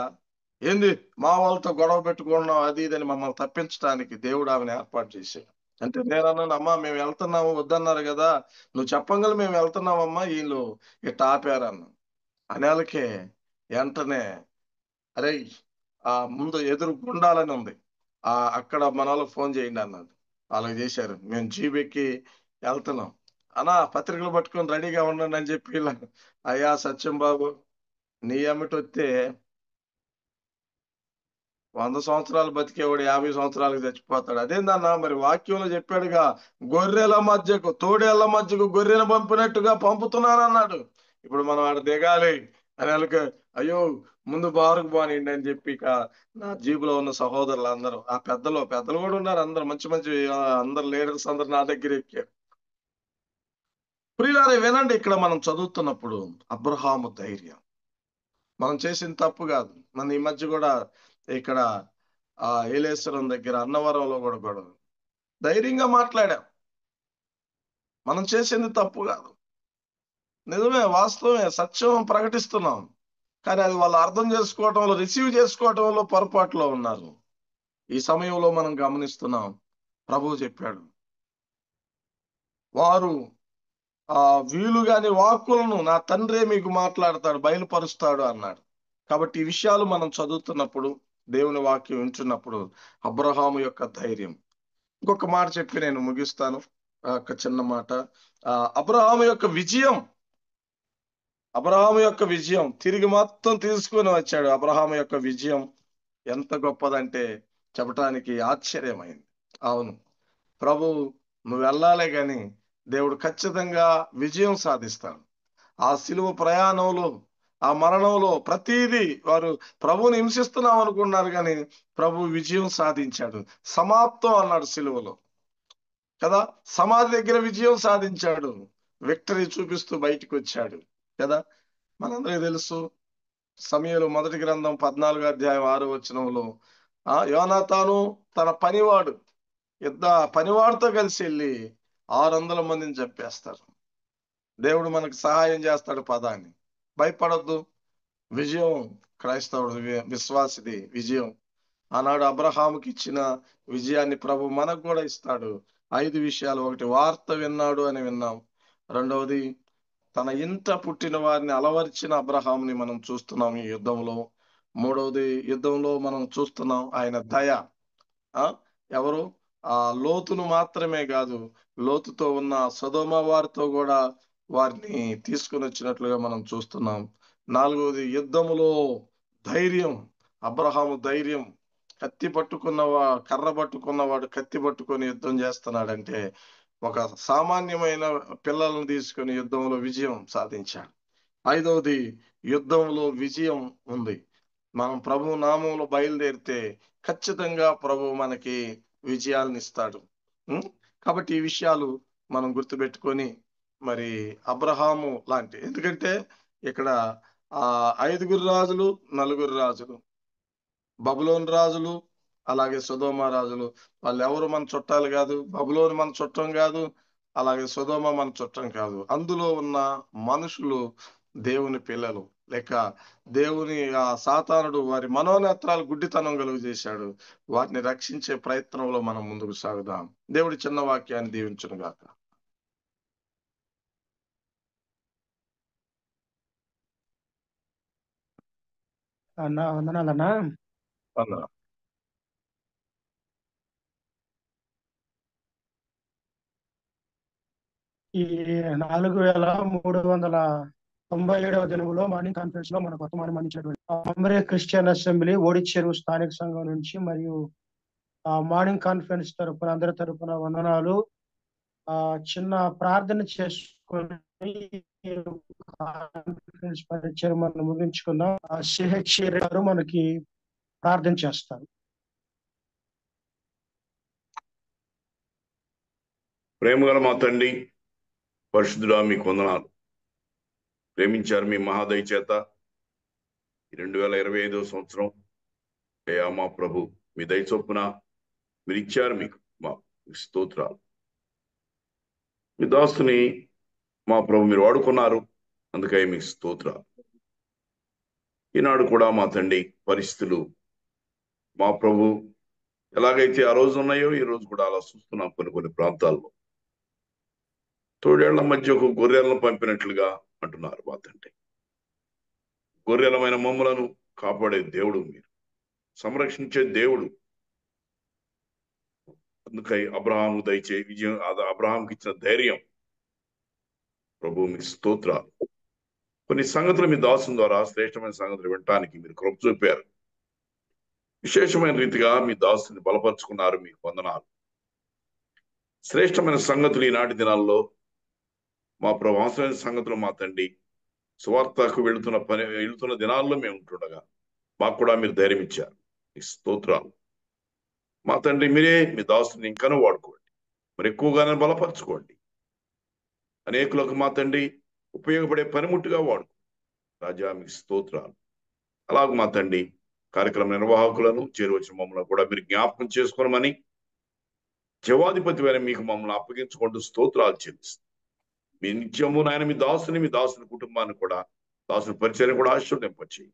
ఏంది మా వాళ్ళతో గొడవ పెట్టుకున్నాం అది ఇదని మమ్మల్ని తప్పించడానికి దేవుడు ఆమెను ఏర్పాటు చేశాడు. అంటే నేనన్నాను, అమ్మా మేము వెళ్తున్నాము, వద్దన్నారు కదా, నువ్వు చెప్పగల మేము వెళ్తున్నామమ్మా, వీళ్ళు ఇట్ట ఆపారన్న. అనేలకే వెంటనే, అరే ముందు ఎదురు గుండాలని ఉంది, అక్కడ మన వాళ్ళకి ఫోన్ చేయండి అన్నది. వాళ్ళకి చేశారు. మేము జీబెక్కి వెళ్తున్నాం అన్నా, పత్రికలు పట్టుకొని రెడీగా ఉండండి అని చెప్పి, అయ్యా సత్యం బాబు, నీ ఎమ్మటి వస్తే 100 సంవత్సరాలు బతికేవాడు 50 సంవత్సరాలకు చచ్చిపోతాడు. అదేందన్నా మరి వాక్యంలో చెప్పాడుగా, గొర్రెల మధ్యకు తోడేళ్ల మధ్యకు గొర్రెను పంపినట్టుగా పంపుతున్నానన్నాడు. ఇప్పుడు మనం ఆడ దిగాలి అని వాళ్ళకి, అయ్యో ముందు బారుకు పోనీయండి అని చెప్పి ఇక నా జీబులో ఉన్న సహోదరులు అందరూ, ఆ పెద్దలు కూడా ఉన్నారు, అందరు మంచి మంచి అందరు లీడర్స్ అందరు నా దగ్గర ఎక్కారు. ప్రియులారా వినండి, ఇక్కడ మనం చదువుతున్నప్పుడు అబ్రహాము ధైర్యం మనం చేసిన తప్పు కాదు. మన ఈ మధ్య కూడా ఇక్కడ ఏలేశ్వరం దగ్గర అన్నవరంలో కూడా గొడవ, ధైర్యంగా మాట్లాడాం. మనం చేసింది తప్పు కాదు, నిజమే, వాస్తవమే, సత్యం ప్రకటిస్తున్నాం. కానీ అది వాళ్ళు అర్థం చేసుకోవటంలో, రిసీవ్ చేసుకోవటంలో పొరపాటులో ఉన్నారు. ఈ సమయంలో మనం గమనిస్తున్నాం, ప్రభువు చెప్పాడు, వారు వీలుగాని వాక్కులను నా తండ్రే మీకు మాట్లాడతాడు, బయలుపరుస్తాడు అన్నాడు. కాబట్టి ఈ విషయాలు మనం చదువుతున్నప్పుడు, దేవుని వాక్యం వింటున్నప్పుడు అబ్రహాము యొక్క ధైర్యం. ఇంకొక మాట చెప్పి నేను ముగిస్తాను, ఒక చిన్న మాట. అబ్రహాము యొక్క విజయం తిరిగి మొత్తం తీసుకుని వచ్చాడు. అబ్రహాము యొక్క విజయం ఎంత గొప్పదంటే చెప్పటానికి ఆశ్చర్యమైంది. అవును, ప్రభు నువ్వు వెళ్ళాలే గాని దేవుడు ఖచ్చితంగా విజయం సాధిస్తాడు. ఆ శిలువ ప్రయాణంలో, ఆ మరణంలో ప్రతిదీ వారు ప్రభువుని హింసిస్తున్నాం అనుకున్నారు, కానీ ప్రభు విజయం సాధించాడు. సమాప్తం అన్నాడు శిలువలో కదా, సమాధి దగ్గర విజయం సాధించాడు, విక్టరీ చూపిస్తూ బయటికి వచ్చాడు కదా. మనందరికీ తెలుసు, సమూయేలు మొదటి గ్రంథం 14వ అధ్యాయం 6వ వచనంలో యోనాతాను తన పనివాడితో కలిసి వెళ్ళి 600 మందిని చంపేస్తారు. దేవుడు మనకు సహాయం చేస్తాడు, పదాన్ని భయపడొద్దు. విజయం క్రైస్తవుడు విశ్వాసిది విజయం. ఆనాడు అబ్రహాముకి ఇచ్చిన విజయాన్ని ప్రభు మనకు కూడా ఇస్తాడు. 5 విషయాలు. ఒకటి, వార్త విన్నాడు అని విన్నాం. రెండవది, తన ఇంట పుట్టిన వారిని అలవర్చిన అబ్రహాముని మనం చూస్తున్నాం ఈ యుద్ధంలో. మూడవది, యుద్ధంలో మనం చూస్తున్నాం ఆయన దయ. ఎవరు? లోతును మాత్రమే కాదు, లోతుతో ఉన్న సొదొమ వారితో కూడా వారిని తీసుకుని వచ్చినట్లుగా మనం చూస్తున్నాం. నాలుగవది, యుద్ధములో ధైర్యం, అబ్రహాము ధైర్యం. కర్ర పట్టుకున్నవాడు కత్తి పట్టుకొని యుద్ధం చేస్తున్నాడంటే, ఒక సామాన్యమైన పిల్లలను తీసుకొని యుద్ధంలో విజయం సాధించాడు. ఐదవది, యుద్ధంలో విజయం ఉంది. మనం ప్రభు నామంలో బయలుదేరితే ఖచ్చితంగా ప్రభు మనకి విజయాలను ఇస్తాడు. కాబట్టి ఈ విషయాలు మనం గుర్తుపెట్టుకొని, మరి అబ్రహాము లాంటి, ఎందుకంటే ఇక్కడ 5 రాజులు, 4 రాజులు, బబులోను రాజులు, అలాగే సొదొమ రాజులు, వాళ్ళు ఎవరు మన చుట్టాలు కాదు. బబులోను మన చుట్టం కాదు, అలాగే సొదొమ మన చుట్టం కాదు. అందులో ఉన్న మనుషులు దేవుని పిల్లలు. లేక దేవుని సాతానుడు వారి మనోనేత్రాలు గుడ్డితనం కలుగు చేశాడు. వారిని రక్షించే ప్రయత్నంలో మనం ముందుకు సాగుదాం. దేవుడి చిన్న వాక్యాన్ని దీవించును గాక. అన్నా వందనాలన్నా. ఈ 4397వ దినములో మార్నింగ్ కాన్ఫరెన్స్ లో మన వర్తమానం అందించినటువంటి అమరే క్రిస్టియన్ అసెంబ్లీ ఓడిచెరువు స్థానిక సంఘం నుంచి మరియు మార్నింగ్ కాన్ఫరెన్స్ తరపున అందరి తరపున వందనాలు. చిన్న ప్రార్థన చేసుకొని కాన్ఫరెన్స్ పరిచయం మనం ముగించుకుందాం. సిహెచ్ గారు మనకి ప్రార్థన చేస్తారు. ప్రేమగల మా తండ్రి, పరిశుద్ధుడా, మీకు వందనాలు. ప్రేమించారు మీ మహాదయ చేత 2025వ సంవత్సరం అయ్యా మా ప్రభు, మీ దయ చొప్పున మీరు ఇచ్చారు, మీకు మా స్తోత్రాలు. మీ దాస్తుని మా ప్రభు మీరు వాడుకున్నారు, అందుకై మీకు స్తోత్రాలు. ఈనాడు కూడా మా తండ్రి పరిస్థితులు మా ప్రభు ఎలాగైతే ఆ రోజు ఉన్నాయో ఈ రోజు కూడా అలా చూస్తున్నాం. కొన్ని ప్రాంతాల్లో తోడేళ్ల మధ్య ఒక గొర్రెలను పంపినట్లుగా అంటున్నారు మా తండ్రి. గొర్రెలమైన మమ్మలను కాపాడే దేవుడు, మీరు సంరక్షించే దేవుడు. అందుకై అబ్రహాము దయచే విజయం, అబ్రహాంకి ఇచ్చిన ధైర్యం ప్రభు మీకు స్తోత్రాలు. కొన్ని సంగతులు మీ దాసుని ద్వారా శ్రేష్టమైన సంగతులు వినటానికి మీరు కృప చూపారు. విశేషమైన రీతిగా మీ దాసుని బలపరుచుకున్నారు, మీకు వందనాలు. శ్రేష్టమైన సంగతులు ఈనాటి దినాల్లో మా ప్రభు, అవసరమైన సంగతులు మా తండ్రి సువార్తకు వెళుతున్న దినాల్లో మేము ఉంటుండగా మాకు కూడా మీరు ధైర్యం ఇచ్చారు. ఈ స్తోత్రాలు. మా తండ్రి, మీరే మీ దాసుని ఇంకనూ వాడుకోండి, మరి ఎక్కువగానే బలపరచుకోండి. అనేకులకు మా తండ్రి ఉపయోగపడే పనిముట్టుగా వాడుకోండి రాజా, మీకు స్తోత్రాలు. అలాగే మా తండ్రి కార్యక్రమ నిర్వాహకులను చేరువచ్చిన మమ్మల్ని కూడా మీరు జ్ఞాపకం చేసుకోనమని జవాధిపతి అయిన మీకు మమ్మల్ని అప్పగించుకుంటూ స్తోత్రాలు చెల్లిస్తాం. మీ నిత్యము నాయన మీ దాసుని కుటుంబాన్ని కూడా, దాసుని పరిచయం కూడా ఆశీర్వదింపచేయి.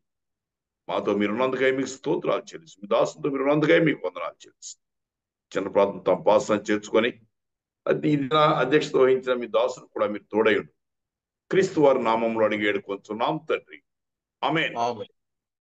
మాతో మీరున్నందుకై మీకు స్తోత్రాలు చెల్లిస్తాం. మీ దాసునితో మీరున్నందుకై మీకు వందనాలు చెల్లిస్తాం. చిన్న ప్రాంతం తమ పాసన చేర్చుకొని అది అధ్యక్షత వహించిన మీ దాసును కూడా మీరు తోడయుండు. క్రీస్తు వారి నామంలో అడిగేడు కొంచెం తండ్రి. ఆమేన్.